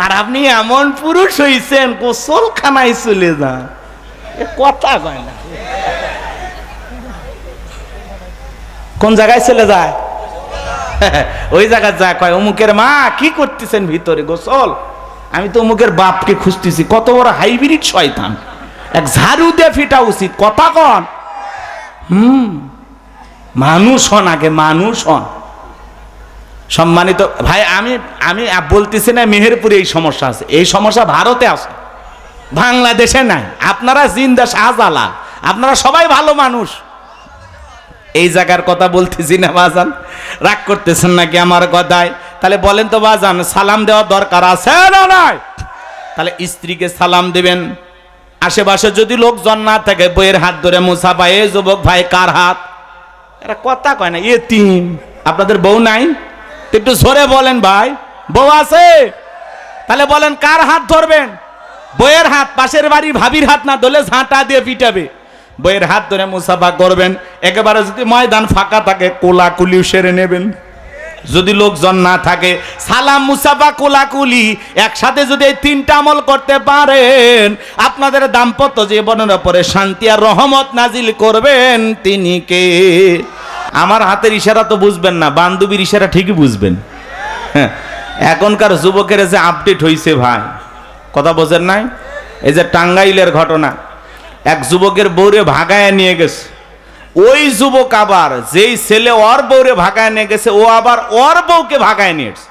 আর আপনি এমন পুরুষ হইছেন গোসলখানায় চলে যান, কথা কয় না। কোন জায়গায় চলে যায়? ওই জায়গায় যায়, কয় অমুকের মা কি করতেছেন ভিতরে? গোসল। আমি তো অমুকের বাপকে খুঁজতেছি। কত বড় হাইব্রিড শয়তান, এক ঝাড়ু দিয়ে ফিটা উচিত। কথা কন। মানুষ হন, আগে মানুষ হন। সম্মানিত ভাই, আমি বলতেছি না মেহেরপুরে এই সমস্যা আছে, এই সমস্যা ভারতে আছে, বাংলাদেশে নাই। আপনারা জিন্দা শাহজালাল, আপনারা সবাই ভালো মানুষ। এই জায়গার কথা বলতেছি না বাজান, রাগ করতেছেন নাকি আমার কথায়? তাহলে বলেন তো বাজান, সালাম দেওয়ার দরকার আছে না নাই? তাহলে স্ত্রীকে সালাম দিবেন। আশেপাশে যদি লোকজন না থাকে, বইয়ের হাত ধরে মুসাফা, এ যুবক ভাই কার হাত? এরা কথা কয় না, এতিম। আপনাদের বউ নাই? একটু জোরে বলেন ভাই, বউ আছে? তাহলে বলেন কার হাত ধরবেন? বইয়ের হাত। পাশের বাড়ির ভাবির হাত না ধরলে ঝাঁটা দিয়ে পিটাবে। বইয়ের হাত ধরে মুসাফা করবেন। একেবারে যদি ময়দান ফাঁকা থাকে, কোলাকুলি সেরে নেবেন। যদি লোকজন না থাকে, সালাম, মুসাফা, কোলাকুলি একসাথে যদি এই তিনটা আমল করতে পারেন, আপনাদের দাম্পত্য জীবনের উপরে শান্তি আর রহমত নাজিল করবেন তিনি কে? আমার হাতের ইশারা তো বুঝবেন না, বান্ধবীর ইশারা ঠিকই বুঝবেন। হ্যাঁ, এখনকার যুবকের যে আপডেট হয়েছে ভাই, কথা বোঝেন নাই? এই যে টাঙ্গাইলের ঘটনা, এক যুবকের বউরে ভাগায় নিয়ে গেছে। ওই যুবক আবার যেই ছেলে ওর বউরে ভাগায় নিয়ে গেছে, ও আবার ওর বউকে ভাগায় নিয়ে এসেছে।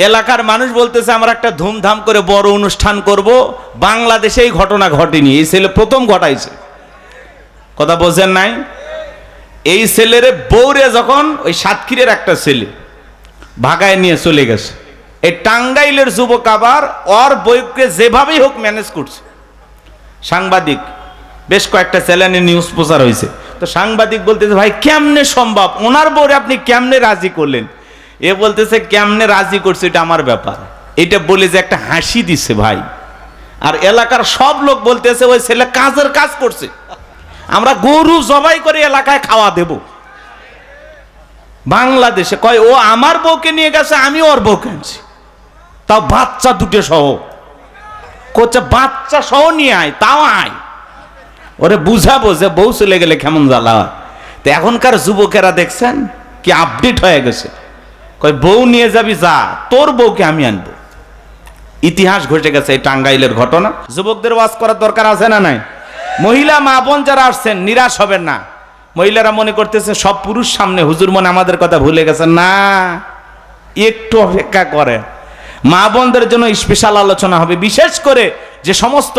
এলাকার মানুষ বলতেছে আমরা একটা ধুমধাম করে বড় অনুষ্ঠান করব। বাংলাদেশে এই ঘটনা ঘটেনি, এই ছেলে প্রথম ঘটাইছে। কথা বোঝেন নাই? এই ছেলের বউরে যখন ওই সাতক্ষীরের একটা ছেলে ভাগায় নিয়ে চলে গেছে, এই টাঙ্গাইলের যুবক আবার ওর বউকে যেভাবেই হোক ম্যানেজ করছে। সাংবাদিক, বেশ কয়েকটা চ্যানেলে নিউজ প্রচার হয়েছে। তো সাংবাদিক বলতেছে ভাই কেমনে সম্ভব, ওনার বউরে আপনি কেমনে রাজি করলেন? এ বলতেছে কেমনে রাজি করছে এটা আমার ব্যাপার। এটা বলে যে একটা হাসি দিছে ভাই। আর এলাকার সব লোক বলতেছে ওই ছেলে কাজের কাজ করছে, আমরা গরু জবাই করে এলাকায় খাওয়া দেব। বাংলাদেশে কয় ও আমার বউকে নিয়ে গেছে, আমি ওর বউকে আনছি, তাও বাচ্চা দুটো সহ। কোচে বাচ্চা সহ নিয়ে আয়, তাও আয়। ওরে বুঝাবো যে বউ চলে গেলে কেমন জ্বালা। তো এখনকার যুবকেরা দেখছেন কি আপডেট হয়ে গেছে, কয় বউ নিয়ে যাবি, যা, তোর বউকে আমি আনবো। ইতিহাস ঘটে গেছে এই টাঙ্গাইলের ঘটনা। যুবকদের ওয়াজ করার দরকার আছে না নাই? মহিলা মা বোন যারা আসছেন নিরাশ হবেন না। মহিলারা মনে করতেছে সব পুরুষ সামনে, হুজুর মনে আমাদের কথা ভুলে গেছেন। না, একটু অপেক্ষা করে। মা বোনদের জন্য স্পেশাল আলোচনা হবে, বিশেষ করে যে সমস্ত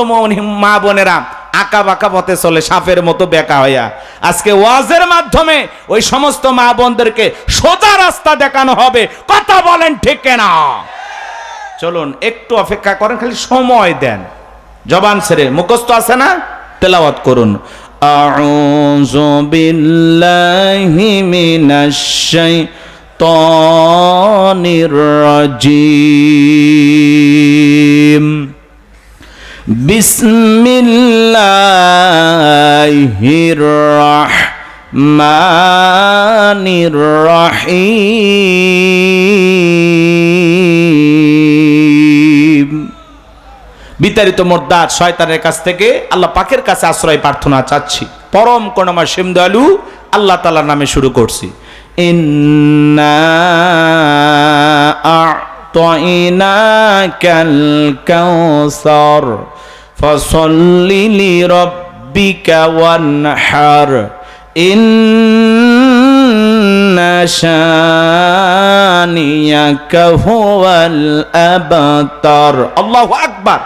মা বোনেরা আঁকা বাঁকা পথে চলে, সাপের মতো বেঁকা হইয়া। আজকে ওয়াজের মাধ্যমে ওই সমস্ত মা বোনদেরকে সোজা রাস্তা দেখানো হবে। কথা বলেন ঠিক না? চলুন একটু অপেক্ষা করেন, খালি সময় দেন। জবান ছেড়ে মুখস্থ আছে না, তেলাওয়াত করুন। আউযু বিল্লাহি মিনাশ শাইতানির রাজিম। বিসমিল্লাহির রাহমানির রাহিম। বিতাড়িত মোর্দার শয়তানের কাছ থেকে আল্লাহ পাকের কাছে আশ্রয় প্রার্থনা চাচ্ছি। পরম করুণাময় সীম দয়ালু আল্লাহ তাআলার নামে শুরু করছি। ইন্না আ'তাইনাকাল কাউসার ফাসাল্লি লিরাব্বিকা ওয়ানহার ইন্না শানিয়াকা হুয়াল আবতার। আল্লাহু আকবার।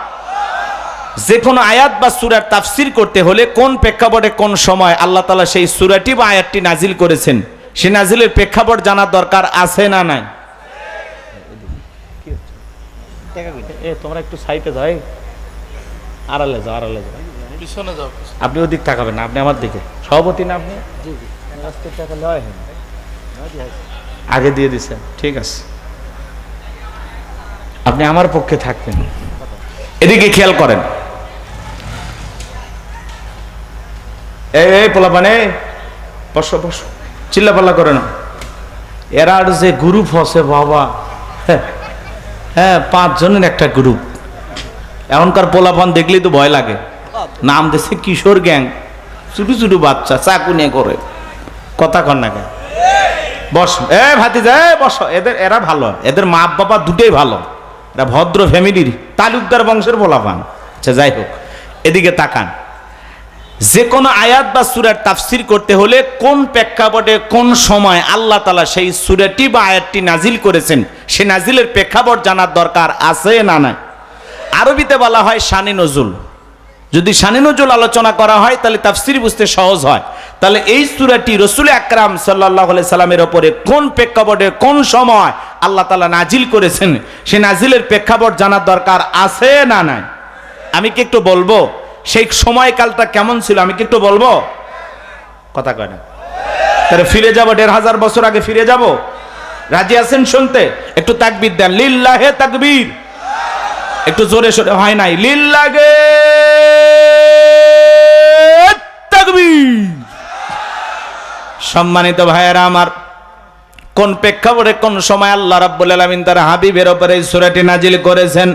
যে কোনো আয়াত বা সূরার তাফসীর করতে হলে কোন প্রেক্ষাপটে কোন সময় আল্লাহ তাআলা সেই সূরাটি বা আয়াতটি নাজিল করেছেন, সে নাজিলের প্রেক্ষাপট জানার দরকার আছে না নাই? তোমরা একটু সাইডে যাও, আড়ালে যাও, আড়ালে যাও, পিছনে যাও। আপনি ওদিক তাকাবেন না, আপনি আমার দিকে। সভাপতি না আপনি? আগে দিয়ে দিচ্ছেন, ঠিক আছে। আপনি আমার পক্ষে থাকবেন, এদিকে খেয়াল করেন। এই পোলাপানে বসো বসো, চিল্লাপাল্লা করে না। এরা যে গ্রুপ হসে বাবা, হ্যাঁ 5 জনের একটা গ্রুপ। এখনকার পোলাপান দেখলেই তো ভয় লাগে, নাম দিচ্ছে কিশোর গ্যাং, ছোটো ছোটো বাচ্চা চাকু নিয়ে করে, কথা কর না কেন? বস এ ভাতিজা, বস, এরা ভালো, এদের মা বাবা দুটোই ভালো, এরা ভদ্র ফ্যামিলির তালুকদার বংশের পোলাপান। আচ্ছা যাই হোক, এদিকে তাকান। যে কোনো আয়াত বা সূরার তাফসীর করতে হলে কোন প্রেক্ষাপটে কোন সময় আল্লাহ তাআলা সেই সূরাটি বা আয়াতটি নাজিল করেছেন, সে নাজিলের প্রেক্ষাপট জানার দরকার আছে না নাই? আরবিতে বলা হয় শানে নজুল। যদি শানে নজুল আলোচনা করা হয় তাহলে তাফসীর বুঝতে সহজ হয়। তাহলে এই সূরাটি রাসূল আকরাম সাল্লাল্লাহু আলাইহি সাল্লামের উপরে কোন প্রেক্ষাপটে কোন সময় আল্লাহ তাআলা নাজিল করেছেন, সে নাজিলের প্রেক্ষাপট জানার দরকার আছে না নাই? আমি কি একটু বলবো সেই সময়কালটা কেমন ছিল? আমি কি একটু বলবো? কথা কয় না। তাহলে ফিরে যাব, 1500 বছর আগে ফিরে যাব। রাজি আছেন শুনতে? একটু তাকবীর দেন, লিল্লাহে তাকবীর। একটু জোরে সোরে হয় নাই, লিল্লাহে তাকবীর। সম্মানিত ভাইয়েরা আমার, কোন প্রেক্ষাপটে কোন সময় আল্লাহ রাব্বুল আলামিন তার হাবিবের উপরে এই সূরাটি নাজিল করেছেন,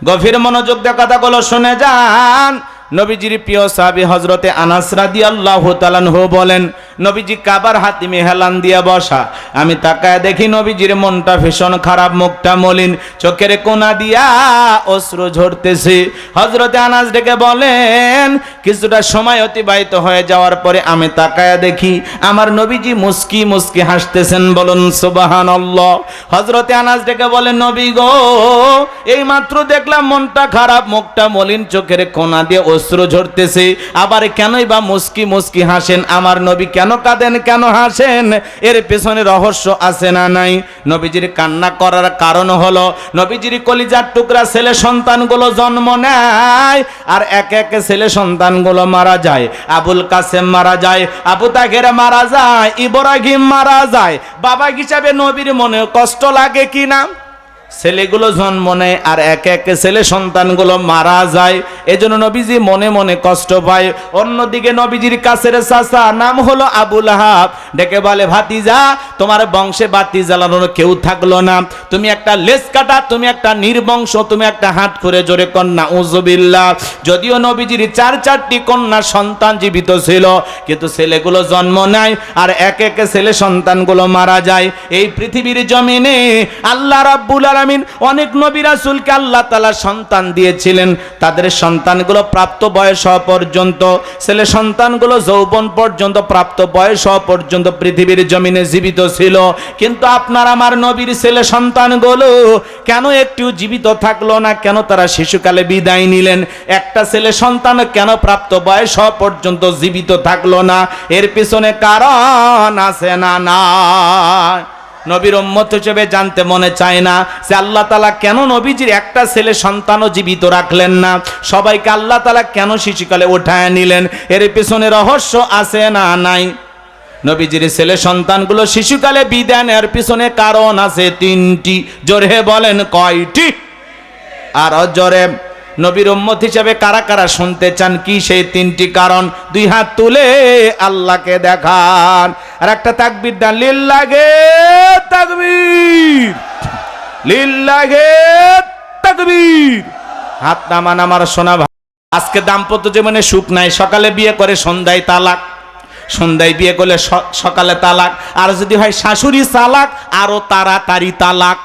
গভীর মনোযোগ দিয়ে কথাগুলো শুনে যান। নবীজির প্রিয় সাহাবী হযরতে আনাস রাদিয়াল্লাহু তাআলা আনহু বলেন, নবীজি কাবার হাতিমে হেলান দিয়া বসা, আমি তাকায় দেখি নবীজির মনটা ভীষণ খারাপ, মুখটা মলিন, চোখের কোনা দিয়া অশ্রু ঝরতেছে। হযরতে আনাস ডেকে বলেন, কিছুটা সময় অতিবাহিত হয়ে যাওয়ার পরে আমি তাকায় দেখি আমার নবীজি মুস্কি মুস্কি হাসতেছেন। বলুন সুবহানাল্লাহ। হযরতে আনাস ডেকে বলেন, নবী গো, এই মাত্র দেখলাম মনটা খারাপ, মুখটা মলিন, চোখের কোনা দিয়ে অশ্রু ঝরতেছে, আবার কেনই বা মুস্কি মুস্কি হাসেন? আমার নবী কেন কাঁদেন, কেন হাসেন? এর পেছনে রহস্য আছে না নাই? নবীজির কান্না করার কারণ হলো নবীজির কলিজার টুকরা ছেলে সন্তানগুলো জন্ম নেয়, আর একে একে ছেলে সন্তানগুলো মারা যায়। আবুল কাসেম মারা যায়, আবু তাহের মারা যায়, ইব্রাহিম মারা যায়। বাবা হিসাবে নবীর মনে কষ্ট লাগে কি না? ছেলেগুলো জন্ম নেয় আর একে একে ছেলে সন্তানগুলো মারা যায়, এজন্য নবীজি মনে মনে কষ্ট পায়। অন্যদিকে নবীজির কাছের চাচা নাম হলো আবু লাহাব ডেকে বলে, ভাতিজা, তোমার বংশে বাতি জ্বালানোর কেউ থাকলো না, তুমি একটা লেজ কাটা, তুমি একটা নির্বংশ, তুমি একটা হাত করে জোরে কন্যা উযুবিল্লাহ। যদিও নবীজির 4টি কন্যা সন্তান জীবিত ছিল, কিন্তু ছেলেগুলো জন্ম নেয় আর একে একে ছেলে সন্তানগুলো মারা যায়। এই পৃথিবীর জমিনে আল্লাহ রাব্বুল আলামিন অনেক নবী রাসূলকে আল্লাহ তাআলা সন্তান দিয়েছিলেন, তাদের সন্তানগুলো প্রাপ্ত বয়স হওয়া পর্যন্ত, ছেলে সন্তানগুলো যৌবন পর্যন্ত, প্রাপ্ত বয়স হওয়া পর্যন্ত পৃথিবীর জমিনে জীবিত ছিল। কিন্তু আপনার আমার নবীর ছেলে সন্তানগুলো কেন একটু জীবিত থাকলো না? কেন তারা শিশুকালে বিদায় নিলেন? একটা ছেলে সন্তান কেন প্রাপ্ত বয়স হওয়া পর্যন্ত জীবিত থাকলো না? এর পিছনে কারণ আছে না না? নবীর উম্মত হিসেবে জানতে মনে চায় না যে আল্লাহ তাআলা কেন নবীজির একটা ছেলে সন্তানও জীবিত রাখলেন না? সবাইকে আল্লাহ তাআলা কেন শিশুকালে উঠায় নিলেন? এর পিছনে রহস্য আছে না নাই? নবীজির ছেলে সন্তানগুলো শিশুকালে বিদায় নেওয়ার পিছনে কারণ আছে 3টি। জোরে বলেন কয়টি? আর জোরে। নবীর উম্মত হিসেবে কারা কারা শুনতে চান কি সেই 3টি কারণ? 2 হাত তুলে আল্লাহকে দেখান, আর একটা তাকবীর দেন, লিল্লাহে তাকবীর, লিল্লাহে তাকবীর। হাত নামান আমার সোনা ভাই। আজকে দাম্পত্য জীবনে সুখ নাই, সকালে বিয়ে করে সন্ধ্যায় তালাক, সন্ধ্যায় বিয়ে করলে সকালে তালাক, আর যদি হয় শাশুড়ি তালাক আরো তাড়াতাড়ি তালাক।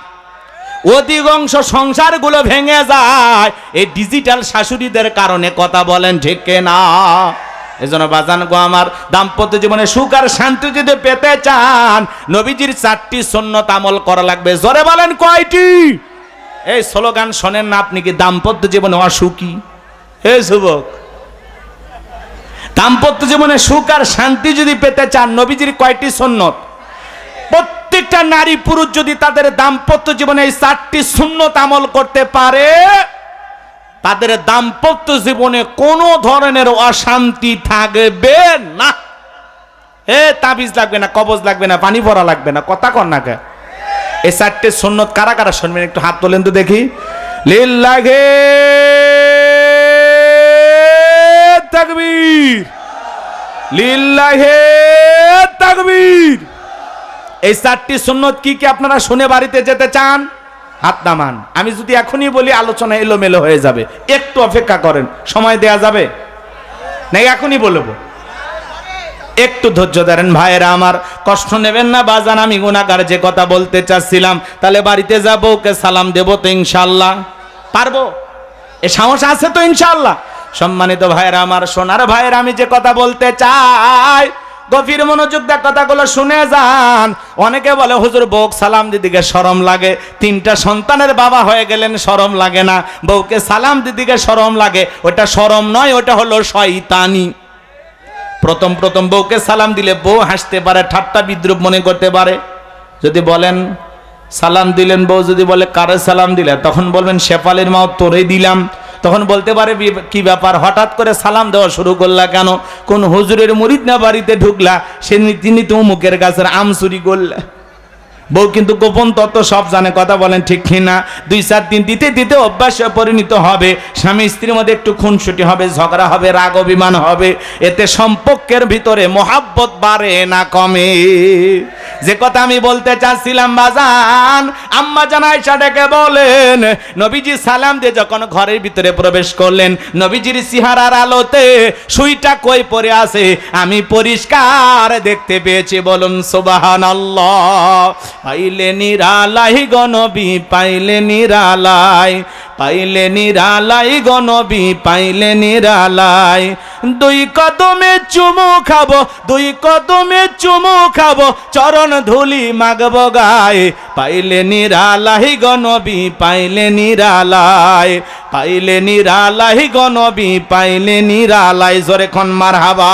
অধিকাংশ সংসারগুলো ভেঙে যায় এই ডিজিটাল শাশুড়িদের কারণে। কথা বলেন ঠিক না? এজন্য বাজান গো আমার, দাম্পত্য জীবনে সুখ আর শান্তি যদি পেতে চান, নবীজির 4টি সুন্নাত আমল করা লাগবে। জোরে বলেন কয়টি? এই স্লোগান শোনেন না আপনি কি দাম্পত্য জীবনে অসুখী? এই যুবক, দাম্পত্য জীবনে সুখ আর শান্তি যদি পেতে চান, নবীজির কয়টি সুন্নাত? প্রত্যেকটা নারী পুরুষ যদি তাদের দাম্পত্য জীবনে এই 4টি সুন্নাত আমল করতে পারে, তাদের দাম্পত্য জীবনে কোনো ধরনের অশান্তি থাকবে না। তাবিজ লাগবে না, কবজ লাগবে না, পানি ভরা লাগবে না। কথা কন না কে? এই 4টি সুন্নাত কারা কারা শুনবেন একটু হাত তোলেন তো দেখি। লিল্লাহে তাকবীর, লিল্লাহে তাকবীর। এই 4টি সুন্নাত কি কি আপনারা শুনে বাড়িতে যেতে চান? হাত নামান। আমি যদি এখনই বলি আলোচনা এলোমেলো হয়ে যাবে, একটু অপেক্ষা করেন, সময় দেয়া যাবে না? এখনই বলবো, একটু ধৈর্য ধরেন ভাইয়েরা আমার, কষ্ট নেবেন না বাজান। আমি গুনাহগার যে কথা বলতে চাচ্ছিলাম, তাহলে বাড়িতে যাব, ওকে সালাম দেব তো ইনশাআল্লাহ? পারবো? এ সাহস আছে তো ইনশাআল্লাহ? সম্মানিত ভাইয়েরা আমার, সোনার ভাইয়েরা, আমি যে কথা বলতে চাই গভীর মনোযোগ দিয়ে কথাগুলো শুনে যান। অনেকে বলে হুজুর বউকে সালাম দিদিকে শরম লাগে, 3টা সন্তানের বাবা হয়ে গেলেন শরম লাগে না, বউকে সালাম দিদিকে শরম লাগে। ওটা শরম নয়, ওটা হলো শয়তানি। প্রথম প্রথম বউকে সালাম দিলে বউ হাসতে পারে, ঠাট্টা বিদ্রুপ মনে করতে পারে। যদি বলেন সালাম দিলেন, বউ যদি বলে কারে সালাম দিলে, তখন বলবেন শেফালির মা তোরে দিলাম। তখন বলতে পারে কি ব্যাপার, হঠাৎ করে সালাম দেওয়া শুরু করলা কেন? কোন হুজুরের মুরিদ না বাড়িতে ঢুকলা, তিনি তো মুখের গাছের আম চুরি করলা। বউ কিন্তু গোপন তত্ত্ব সব জানে, কথা বলেন ঠিক কিনা? 2-4 দিন দিতে দিতে অভ্যাসে পরিণত হবে। স্বামী স্ত্রীর মধ্যে একটু খুনসুটি হবে, ঝগড়া হবে, রাগ অভিমান হবে। এতে সম্পর্কের ভিতরে মহাব্বত বাড়ে না কমে। যে কথা আমি বলতে চাচ্ছিলাম বাজান, আম্মা জান আয়েশা ডেকে বলেন, নবীজি সালাম দিয়ে যখন ঘরের ভিতরে প্রবেশ করলেন, নবীজির চেহারার আলোতে সুইটা কই পড়ে আছে আমি পরিষ্কার দেখতে পেয়েছি। বলুন সুবহানাল্লাহ। পাইলে নিরালাই গনবী, পাইলে নিরালাই, পাইলে নিরালাই গনবী, পাইলে নিরালাই। 2 কদমে চুমু খাবো, 2 কদমে চুমু খাবো, চরণ ধুলি মাগবো গায়ে। পাইলে নিরালাই গনবী, পাইলে নিরালাই, পাইলে নিরালাই গনবী, পাইলে নিরালাই। জোরে খন মারহাবা।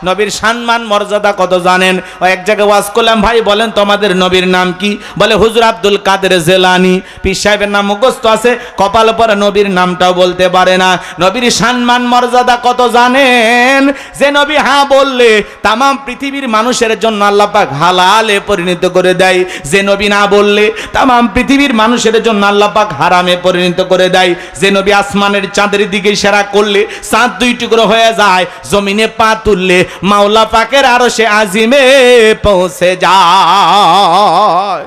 নবীর সম্মান মর্যাদা কত জানেন? ও এক জায়গায় ওয়াজ করলাম, ভাই বলেন তোমাদের নবীর নাম কি? বলে হুজুর আব্দুল কাদের জেলানি। পীর সাহেবের নাম মুখস্থ আছে, কপাল পরে নবীর নামটাও বলতে পারে না। নবীর সম্মান মর্যাদা কত জানেন? যে নবী হ্যাঁ বললে তাম পৃথিবীর মানুষের জন্য আল্লাহ পাক হালালে পরিণত করে দেয়। যে নবী না বললে তাম পৃথিবীর মানুষের জন্য আল্লাহ পাক হারামে পরিণত করে দেয়। যে নবী আসমানের চাঁদের দিকে ইশারা করলে চাঁদ 2 টুকরো হয়ে যায়, জমিনে পা তুললে মাওলা পাকের আরশে আজিমে পৌঁছে যায়।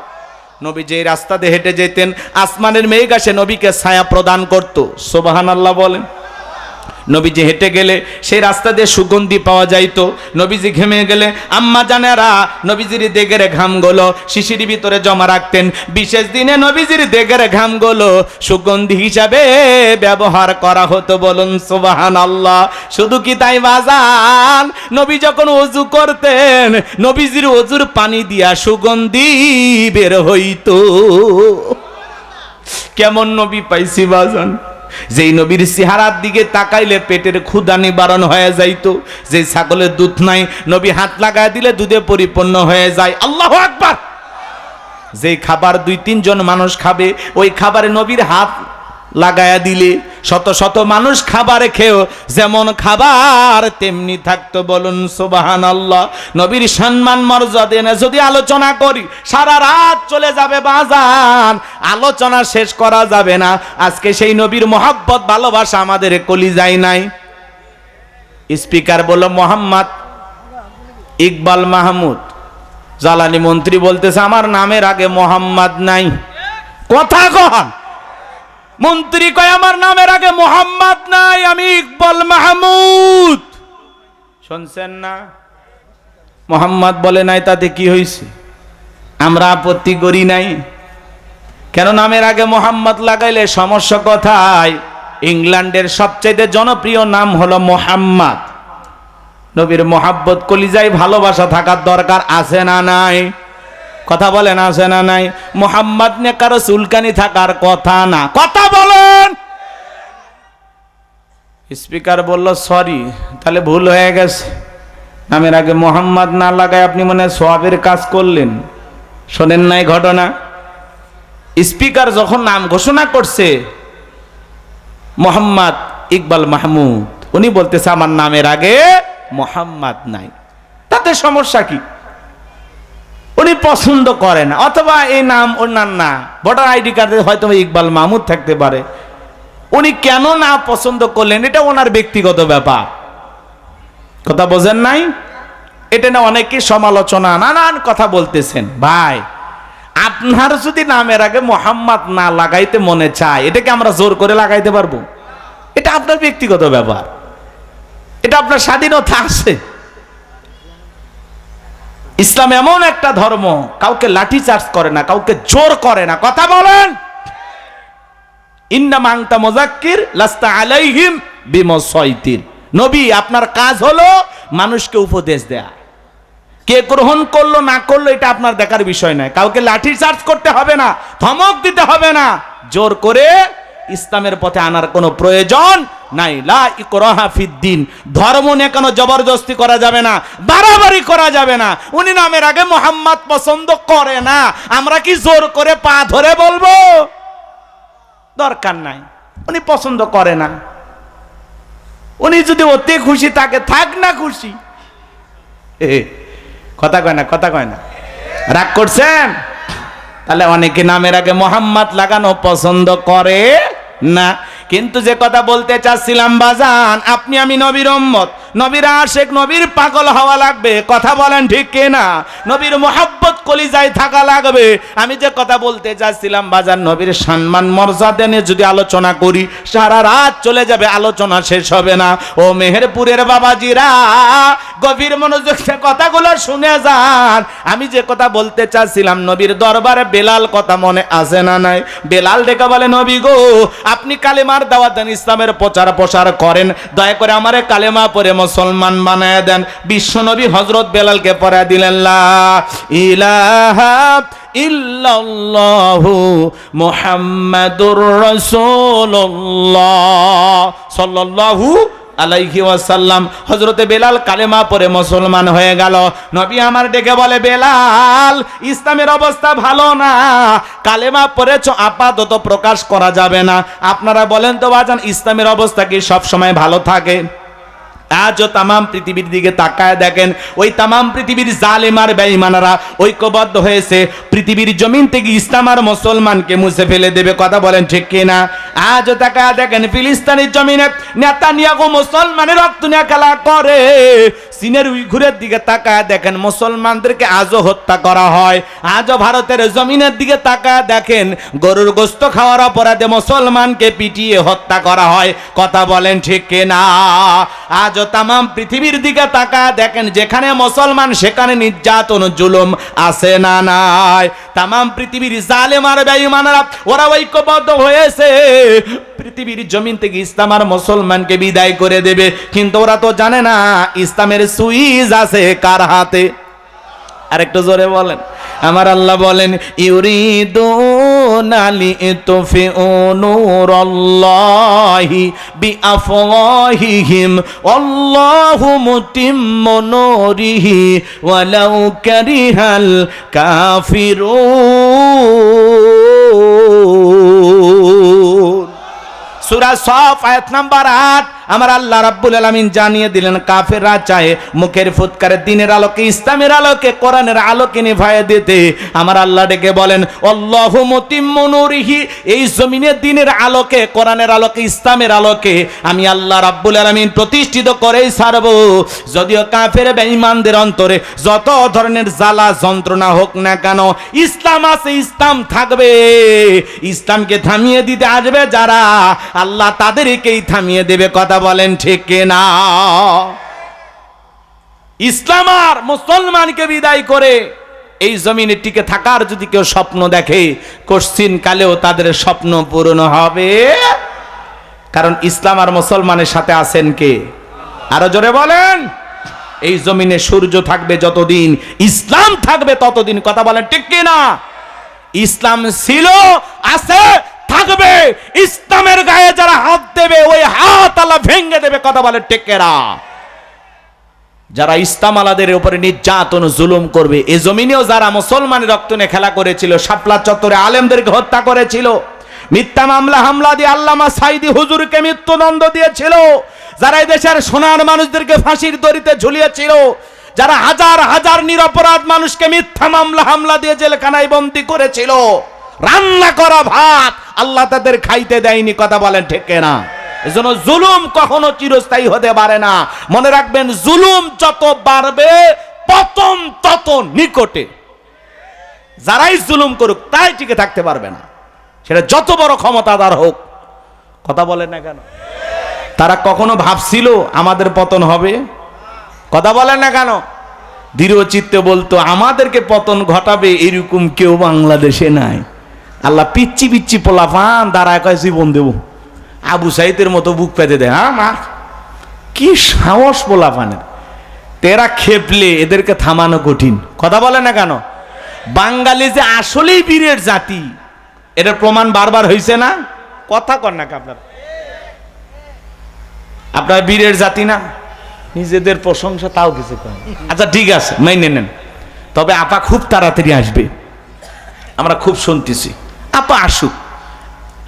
নবী যে রাস্তা দিয়ে হেঁটে যেতেন, আসমানের মেঘ এসে নবীকে ছায়া প্রদান করত। সুবহানাল্লাহ বলেন। নবীজি হেঁটে গেলে সেই রাস্তা দিয়ে সুগন্ধি পাওয়া যাইতো। নবীজি ঘেমে গেলে আম্মা জানেরা নবীজির দেগের ঘামগুলো শিশির ভিতরে জমা রাখতেন। বিশেষ দিনে নবীজির দেগের ঘামগুলো সুগন্ধি হিসাবে ব্যবহার করা হতো। বলুন সুবহানাল্লাহ। শুধু কি তাই বাজান, নবী যখন ওযু করতেন, নবীজির ওযুর পানি দিয়া সুগন্ধি বের হইতো। কেমন নবী পাইছি বাজান, যেই নবীর চেহারার দিকে তাকাইলে পেটের ক্ষুধা নিবারণ হয়ে যাইতো। যে ছাগলের দুধ নাই, নবী হাত লাগায় দিলে দুধে পরিপূর্ণ হয়ে যায়। আল্লাহু আকবার। যে খাবার 2-3 জন মানুষ খাবে, ওই খাবারে নবীর হাত লাগায়া দিলে শত শত মানুষ খাবারে খেয়েও যেমন খাবার তেমনি থাকতো। বলুন সুবহানাল্লাহ। নবীর সম্মান মর্যাদা নিয়ে যদি আলোচনা করি সারা রাত চলে যাবে বাজান, আলোচনা শেষ করা যাবে না। আজকে সেই নবীর মহব্বত ভালোবাসা আমাদের কলিজায় নাই। স্পিকার বলল মোহাম্মদ ইকবাল মাহমুদ, জ্বালানি মন্ত্রী বলতেছে আমার নামের আগে মোহাম্মদ নাই। কথা কন। মন্ত্রী কয় আমার নামের আগে মোহাম্মদ নাই, আমি ইকবাল মাহমুদ। শুনছেন না? মোহাম্মদ বলে নাই, তাতে কি হয়েছে? আমরা আপত্তি করি নাই। কেন নামের আগে মোহাম্মদ লাগাইলে সমস্যা কোথায়? ইংল্যান্ডের সবচেয়ে জনপ্রিয় নাম হলো মোহাম্মদ। নবীর মোহাব্বত কলিজায় ভালোবাসা থাকার দরকার আছে না নাই? কথা বলেন আছে না নাই? মোহাম্মদ নে কারো চুলকানি থাকার কথা না। কথা বলেন। স্পিকার বলল সরি, তাহলে ভুল হয়ে গেছে। নামের আগে মোহাম্মদ না লাগায় আপনি মনে সওয়াবের কাজ করলেন। শোনেন নাই ঘটনা? স্পিকার যখন নাম ঘোষণা করছে মোহাম্মদ ইকবাল মাহমুদ, উনি বলতেছে আমার নামের আগে মোহাম্মদ নাই, তাতে সমস্যা কি? উনি পছন্দ করে না, অথবা এই নাম ওনার না, ভোটার আইডি কার্ডে হয়তো ইকবাল মাহমুদ থাকতে পারে। উনি কেন না পছন্দ করলেন এটা ওনার ব্যক্তিগত ব্যাপার। কথা বোঝেন নাই? এটা না অনেকে সমালোচনা নানান কথা বলতেছেন। ভাই আপনার যদি নামের আগে মোহাম্মদ না লাগাইতে মনে চায়, এটাকে আমরা জোর করে লাগাইতে পারবো? এটা আপনার ব্যক্তিগত ব্যাপার, এটা আপনার স্বাধীনতা আছে। ইসলাম এমন একটা ধর্ম, কাউকে লাঠি চার্জ করে না, কাউকে জোর করে না। কথা বলেন। ইন্নামা আনতা মুযাক্কির লাস্তা আলাইহিম বিমুসাইতির। নবী, আপনার কাজ হলো মানুষকে উপদেশ দেয়া। কে গ্রহণ করলো না করলো এটা আপনার দেখার বিষয় নয়। কাউকে লাঠি চার্জ করতে হবে না, ধমক দিতে হবে না, জোর করে ইসলামের পথে আনার কোনো প্রয়োজন নাই। লা ইকরাহা ফিদ্দিন। ধর্ম নিয়ে কোনো জবরদস্তি করা যাবে না, বাড়াবাড়ি করা যাবে না। উনি নামের আগে মোহাম্মদ পছন্দ করে না, আমরা কি জোর করে পা ধরে বলবো? দরকার নাই। উনি পছন্দ করে না, উনি যদি অতি খুশি থাকে থাক না খুশি। কথা কয় না, কথা কয় না। রাগ করছেন? তাহলে অনেকে নামের আগে মোহাম্মদ লাগানো পছন্দ করে না। কিন্তু যে কথা বলতে চাচ্ছিলাম বাজান, আপনি আমি নবীর উম্মত, নবীর আশিক, নবীর পাগল হওয়া লাগবে। কথা বলেন ঠিক কিনা? নবীর মোহাব্বত কলিজায় থাকা লাগবে। আমি যে কথা বলতে চাচ্ছিলাম বাজান, নবীর সম্মান মর্যাদা নিয়ে যদি আলোচনা করি সারা রাত চলে যাবে, আলোচনা শেষ হবে না। ও মেহেরপুরের বাবাজিরা, গভীর মনোযোগ দিয়ে কথাগুলো শুনে যান। আমি যে কথা বলতে চাচ্ছিলাম, নবীর দরবারে বেলাল কথা মনে আছে না নাই? বেলাল ডেকে বলে, নবী গো, আপনি কালেমার দাওয়াত দেন, ইসলামের প্রচার করেন, দয়া করে আমারে কালেমা পড়ে মুসলমান বানায় দেন। বিশ্ব নবী হযরত বেলালকে পড়ায় দিলেন, লা ইলাহা ইল্লাল্লাহু মুহাম্মাদুর রাসূলুল্লাহ সাল্লাল্লাহু আলাইহি ওয়াসাল্লাম। হযরতে বেলাল কালেমা পড়ে মুসলমান হয়ে গেল। নবী আমার ডেকে বলে, বেলাল, ইসলামের অবস্থা ভালো না, কালেমা পড়েছ আপাতত প্রকাশ করা যাবে না। আপনারা বলেন তো বাজান, ইসলামের অবস্থা কি সব সময় ভালো থাকে? আজও তামাম পৃথিবীর দিকে তাকায় দেখেন, ওই তামাম পৃথিবীর জালেম আর বেঈমানরা ঐক্যবদ্ধ হয়েছে পৃথিবীর জমিন থেকে ইসলাম আর মুসলমানকে মুছে ফেলে দেবে। কথা বলেন ঠিক কিনা? আজও তাকায় দেখেন, ফিলিস্তিনের জমিনে নেতানিয়াহু মুসলমানের রক্ত নিয়ে খেলা করে। চীনের উইঘুরের দিকে তাকায় দেখেন, মুসলমানদেরকে আজও হত্যা করা হয়। আজও ভারতের জমিনের দিকে তাকায় দেখেন, গরুর গোশত খাওয়ার অপরাধে মুসলমানকে পিটিয়ে হত্যা করা হয়। কথা বলেন ঠিক কিনা? আজও তামাম পৃথিবীর দিকে তাকায় দেখেন, যেখানে মুসলমান সেখানে নির্যাতন জুলুম আছে না নাই? তামাম পৃথিবীর জালেম আর বেঈমানরা ওরা ঐক্যবদ্ধ হয়েছে পৃথিবীর জমিন থেকে ইসলাম আর মুসলমানকে বিদায় করে দেবে। কিন্তু ওরা তো জানে না ইসলামের সুইচ আছে কার হাতে। আরেকটু জোরে বলেন। আমার আল্লাহ বলেন, ইউরিদুনা লিতুফিউ নূরাল্লাহি বিআফওয়াহিহিম আল্লাহু মুতিম্মু নূরিহি ওয়ালাউ কারিহাল কাফিরুন। সূরা সফ আয়াত নাম্বার 8। আমার আল্লাহ রাব্বুল আলামিন জানিয়ে দিলেন, কাফেররা চায় মুখের ফুৎকারে দিনের আলোকে, ইসলামের আলোকে, কোরআনের আলোকে নিভায়ে দিতে। আমার আল্লাহ ডেকে বলেন, আল্লাহু মুতিম্মু নূরিহি, এই জমিনে দিনের আলোকে, কোরআনের আলোকে, ইসলামের আলোকে আমি আল্লাহ রাব্বুল আলামিন প্রতিষ্ঠিত করেই ছাড়ব। যদিও কাফের বেঈমানদের অন্তরে যত ধরনের জ্বালা যন্ত্রণা হোক না কেন, ইসলাম আছে, ইসলাম থাকবে। ইসলামকে থামিয়ে দিতে আসবে যারা, আল্লাহ তাদেরকেই থামিয়ে দেবে। কথা বলেন ঠিক কিনা? ইসলাম আর মুসলমানকে বিদায় করে এই জমিনে টিকে থাকার যদি কেউ স্বপ্ন দেখে, কোশ্চিন কালেও তাদের স্বপ্ন পূরণ হবে। কারণ ইসলাম আর মুসলমানের সাথে আছেন কে? আরো জোরে বলেন। এই জমিনে সূর্য থাকবে যতদিন, ইসলাম থাকবে ততদিন। কথা বলেন ঠিক কিনা? ইসলাম ছিল, আছে, থাকবে। ইসলামের গায়ে যারা হাত দেবে, ওই হাত আল্লাহ ভেঙে দেবে। কথা বলে টেকেরা। যারা ইসলাম আলাদের উপরে নির্যাতন জুলুম করবে, এই জমিনেও যারা মুসলমানের রক্ত নিয়ে খেলা করেছিল, শাপলা চত্বরে আলেমদেরকে হত্যা করেছিল, মিথ্যা মামলা হামলা দিয়ে আল্লামা সাইদি হুজুরকে মৃত্যুদণ্ড দিয়েছিল, যারা এই দেশের সোনার মানুষদেরকে ফাঁসির দড়িতে ঝুলিয়েছিল, যারা হাজার হাজার নিরপরাধ মানুষকে মিথ্যা মামলা হামলা দিয়ে জেলখানায় বন্দী করেছিল, রান্না করা ভাত আল্লাহ তাদের খাইতে দেয়নি। কথা বলেন ঠিক না? এজন্য জুলুম কখনো চিরস্থায়ী হতে পারে না। মনে রাখবেন, জুলুম যত বাড়বে পতন তত নিকটে। যারাই জুলুম করুক তাই টিকে থাকতে পারবে না, সেটা যত বড় ক্ষমতাদার হোক। কথা বলেন না কেন? তারা কখনো ভাবছিল আমাদের পতন হবে? কথা বলেন না কেন? দৃঢ় চিত্তে বলতো আমাদেরকে পতন ঘটাবে এরকম কেউ বাংলাদেশে নাই। আল্লাহ পিচ্ছি পিচ্ছি পোলাপান দাঁড়ায় কয় জীবন দেব, আবু সাইদের মতো বুক পেতে দেয়। হ্যাঁ মা, কি সাহস পোলাপানের! তেরা খেপলে এদেরকে থামানো কঠিন। কথা বলে না কেন? বাঙালি যে আসলেই বীরের জাতি, এটার প্রমাণ বারবার হয়েছে না? কথা কর না আপনার, আপনার বীরের জাতি না? নিজেদের প্রশংসা তাও কিছু করেন। আচ্ছা ঠিক আছে, মেনে নেন। তবে আপা খুব তাড়াতাড়ি আসবে, আমরা খুব শুনতেছি। আপা আসুক।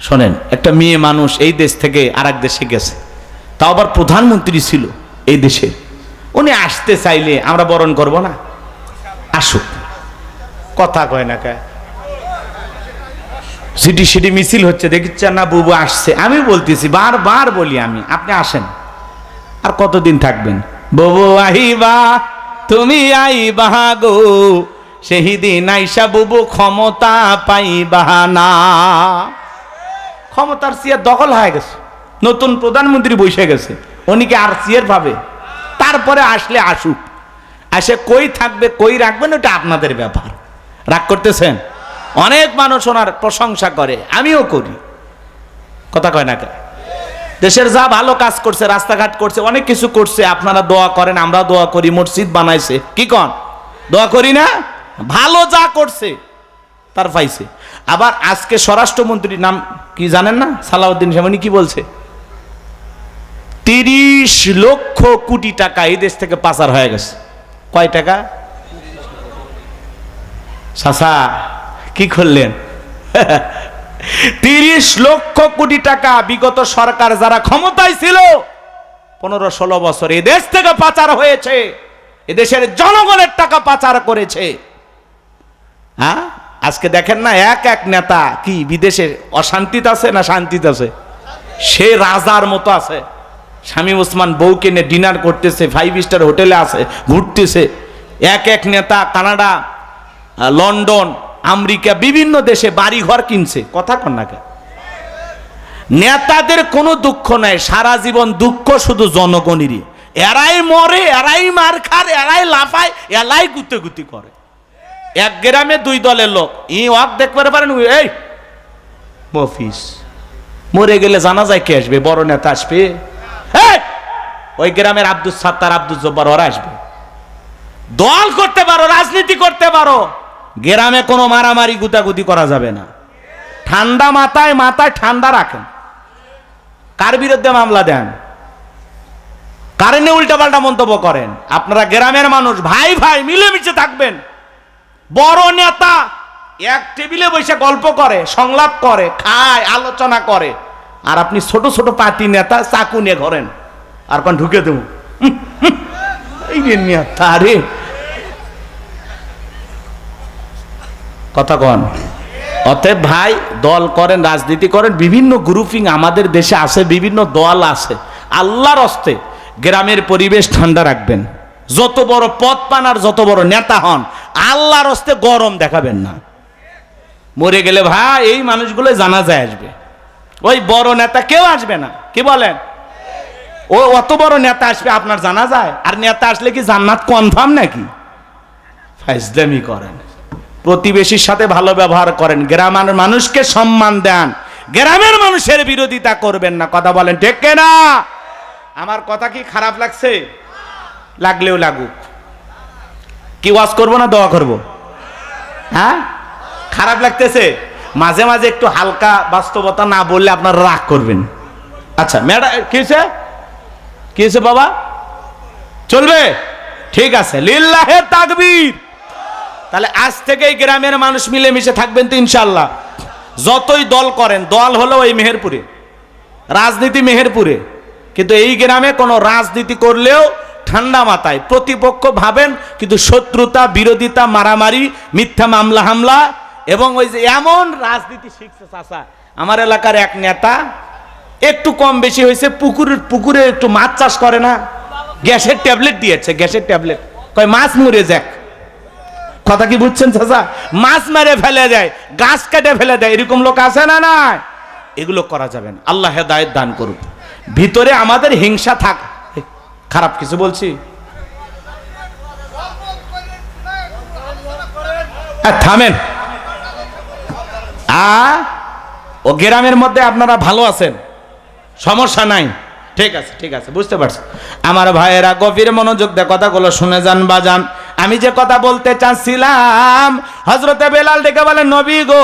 শোনেন, একটা মেয়ে মানুষ এই দেশ থেকে আর এক দেশে গেছে, তাও আবার প্রধানমন্ত্রী ছিল এই দেশের। উনি আসতে চাইলে আমরা বরণ করব না? আসুক। কথা কয় না কে? সিটি সিটি মিছিল হচ্ছে, দেখছেন না? বুবু আসছে। আমি বলতেছি, বারবার বলি আমি, আপনি আসেন। আর কতদিন থাকবেন? বুবু আইবা, তুমি আইবা গো, সেই দিন আইসা বুবু ক্ষমতা পাইবা না। ক্ষমতার চেয়ার দখল হয়ে গেছে, নতুন প্রধানমন্ত্রী বসে গেছে, উনি কি আর চেয়ার পাবে? তারপরে আসলে আসুক, এসে কই থাকবে কই রাখবেন ওটা আপনাদের ব্যাপার। রাগ করতেছেন? অনেক মানুষ ওনার প্রশংসা করে, আমিও করি। কথা কয় না কে? দেশের যা ভালো কাজ করছে, রাস্তাঘাট করছে, অনেক কিছু করছে, আপনারা দোয়া করেন, আমরা দোয়া করি, মসজিদ বানাইছে, কি কন? দোয়া করি না? ভালো যা করছে তার পাইছে। আবার আজকে স্বরাষ্ট্রমন্ত্রীর নাম কি জানেন না? সালাউদ্দিন সাহেব। উনি কি বলছে? 30 লক্ষ কোটি টাকা এই দেশ থেকে পাচার হয়ে গেছে। কয় টাকা? চাচা কি করলেন? 30 লক্ষ কোটি টাকা বিগত সরকার যারা ক্ষমতায় ছিল 15-16 বছর এই দেশ থেকে পাচার হয়েছে। এদেশের জনগণের টাকা পাচার করেছে। হ্যাঁ, আজকে দেখেন না, এক এক নেতা কি বিদেশে অশান্তিতে আছে না শান্তিতে আছে? সে রাজার মতো আছে। শামীম ওসমান বউকে নিয়ে ডিনার করতেছে, 5 স্টার হোটেলে আছে, ঘুরতেছে। এক এক নেতা কানাডা, লন্ডন, আমেরিকা, বিভিন্ন দেশে বাড়ি ঘর কিনছে। কথা কন না কে? নেতাদের কোনো দুঃখ নাই, সারা জীবন দুঃখ শুধু জনগণেরই। এরাই মরে, এরাই মার খায়, এরাই লাফায়, এরাই গুতে গুতি করে। এক গ্রামে 2 দলের লোক, ই ওয়াক দেখতে পারেন, এই মফিস মরে গেলে জানা যায় কে আসবে? বড় নেতা আসবে। ওই গ্রামের আব্দুল সাত্তার, আব্দুল জব্বার, ওরা আসবে। দল করতে পারো, রাজনীতি করতে পারো, গ্রামে কোনো মারামারি গুতাগুতি করা যাবে না। ঠান্ডা মাথায় ঠান্ডা রাখেন। কার বিরুদ্ধে মামলা দেন? কারণে উল্টাপাল্টা মন্তব্য করেন? আপনারা গ্রামের মানুষ, ভাই ভাই মিলেমিশে থাকবেন। বড় নেতা এক টেবিলে বসে গল্প করে, সংলাপ করে, খায়, আলোচনা করে, আর আপনি ছোট ছোট পার্টি নেতা চাকু নিয়ে ঘরেন আর কোন ঢুকে দেব। এই নেতা রে, কথা কন। অতএব ভাই, দল করেন, রাজনীতি করেন, বিভিন্ন গ্রুপিং আমাদের দেশে আছে, বিভিন্ন দল আছে। আল্লাহর হস্তে গ্রামের পরিবেশ ঠান্ডা রাখবেন। যত বড় পদ পান আর যত বড় নেতা হন, আল্লাহর হস্তে গরম দেখাবেন না। মরে গেলে ভাই এই মানুষগুলো জানাজায় আসবে, ওই বড় নেতা কেউ আসবে না। কি বলেন? ও অত বড় নেতা আসবে আপনার জানাজায়? আর নেতা আসলে কি জান্নাত কনফার্ম নাকি? ফাইজলামি করেন। প্রতিবেশীর সাথে ভালো ব্যবহার করেন, গ্রামের মানুষকে সম্মান দেন, গ্রামের মানুষের বিরোধিতা করবেন না। কথা বলেন ঠিক না? আমার কথা কি খারাপ লাগছে? লাগলেও লাগুক। কি ওয়াজ করব না দোয়া করব? হ্যাঁ, খারাপ লাগতেছে? মাঝে মাঝে একটু হালকা বাস্তবতা না বললে আপনারা রাগ করবেন। আচ্ছা ম্যাডাম, কি হয়েছে? কি হয়েছে বাবা? চলবে? ঠিক আছে, লিল্লাহে তাকবীর। তাহলে আজ থেকেই গ্রামের মানুষ মিলেমিশে থাকবেন তো ইনশাল্লাহ। যতই দল করেন, দল হলো ওই মেহেরপুরে, রাজনীতি মেহেরপুরে, কিন্তু এই গ্রামে কোনো রাজনীতি করলেও ঠান্ডা মাথায় প্রতিপক্ষ ভাবেন, কিন্তু শত্রুতা, বিরোধিতা, মারামারি, মিথ্যা মামলা হামলা, এবং ওই যে এমন রাজনীতি শিখছে চাচা। আমার এলাকার এক নেতা একটু কম বেশি হয়েছে, পুকুরে একটু মাছ চাষ করে না, গ্যাসের ট্যাবলেট দিয়েছে, গ্যাসের ট্যাবলেট, কয় মাছ মরে যাক। কথা কি বুঝছেন চাচা? মাছ মেরে ফেলে দেয়, গাছ কেটে ফেলে দেয়, এরকম লোক আছে না? নাই, এগুলো করা যাবে না। আল্লাহ হেদায়েত দান করুন। ভিতরে আমাদের হিংসা থাক, খারাপ কিছু বলছি? থামেন। ও গ্রামের মধ্যে আপনারা ভালো আছেন, সমস্যা নাই, ঠিক আছে, ঠিক আছে, বুঝতে পারছি। আমার ভাইয়েরা গভীর মনোযোগ দিয়ে কথাগুলো শুনে যান বাজান। আমি যে কথা বলতে চাচ্ছিলাম, হযরতে বেলাল ডেকে বলে, নবী গো,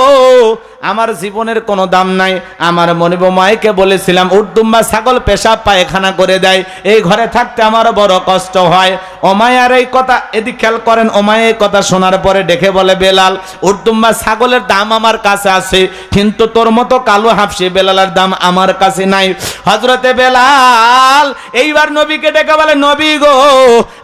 আমার জীবনের কোনো দাম নাই। আমার মনিব মাইকে বলেছিলাম উট দুম্বা ছাগল পেশাব পায়খানা করে দেয়, এই ঘরে থাকতে আমার বড় কষ্ট হয়। ওমায়ার এই কথা, এদিক খেয়াল করেন, ওমায় এই কথা শোনার পরে ডেকে বলে, বেলাল, উট দুম্বা ছাগলের দাম আমার কাছে আছে, কিন্তু তোর মতো কালো হাফসি বেলালের দাম আমার কাছে নাই। হযরতে বেলাল এইবার নবীকে ডেকে বলে, নবী গো,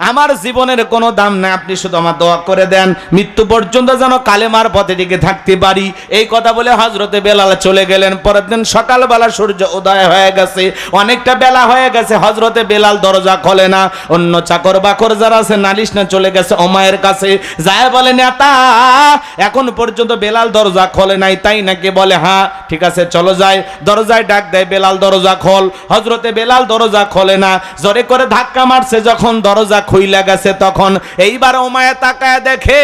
আমার জীবনের কোনো দাম নাই, আপনি শুধু আমার দোয়া করে দেন, মৃত্যু পর্যন্ত যেন কালেমার পথে টিকে থাকতে পারি। এই কথা বলে হযরতে বেলাল চলে গেলেন। পরের দিন সকালবেলা সূর্য উদয় হয়ে গেছে, অনেকটা বেলা হয়ে গেছে। হযরতে বেলাল দরজা খোলে না। অন্য চাকর বাকর যারা আছে নালিশ না চলে গেছে ওমায়ের কাছে, যায় বলে, নেতা এখন পর্যন্ত বেলাল দরজা খোলে নাই, তাই নাকি? বলে হ্যাঁ। ঠিক আছে, চলো যাই। দরজায় ডাক দেয়, বেলাল দরজা খোল। হযরতে বেলাল দরজা খোলে না, জোরে করে ধাক্কা মারছে। যখন দরজা খুইলা গেছে, তখন এইবার ওমায়া তাকায় দেখে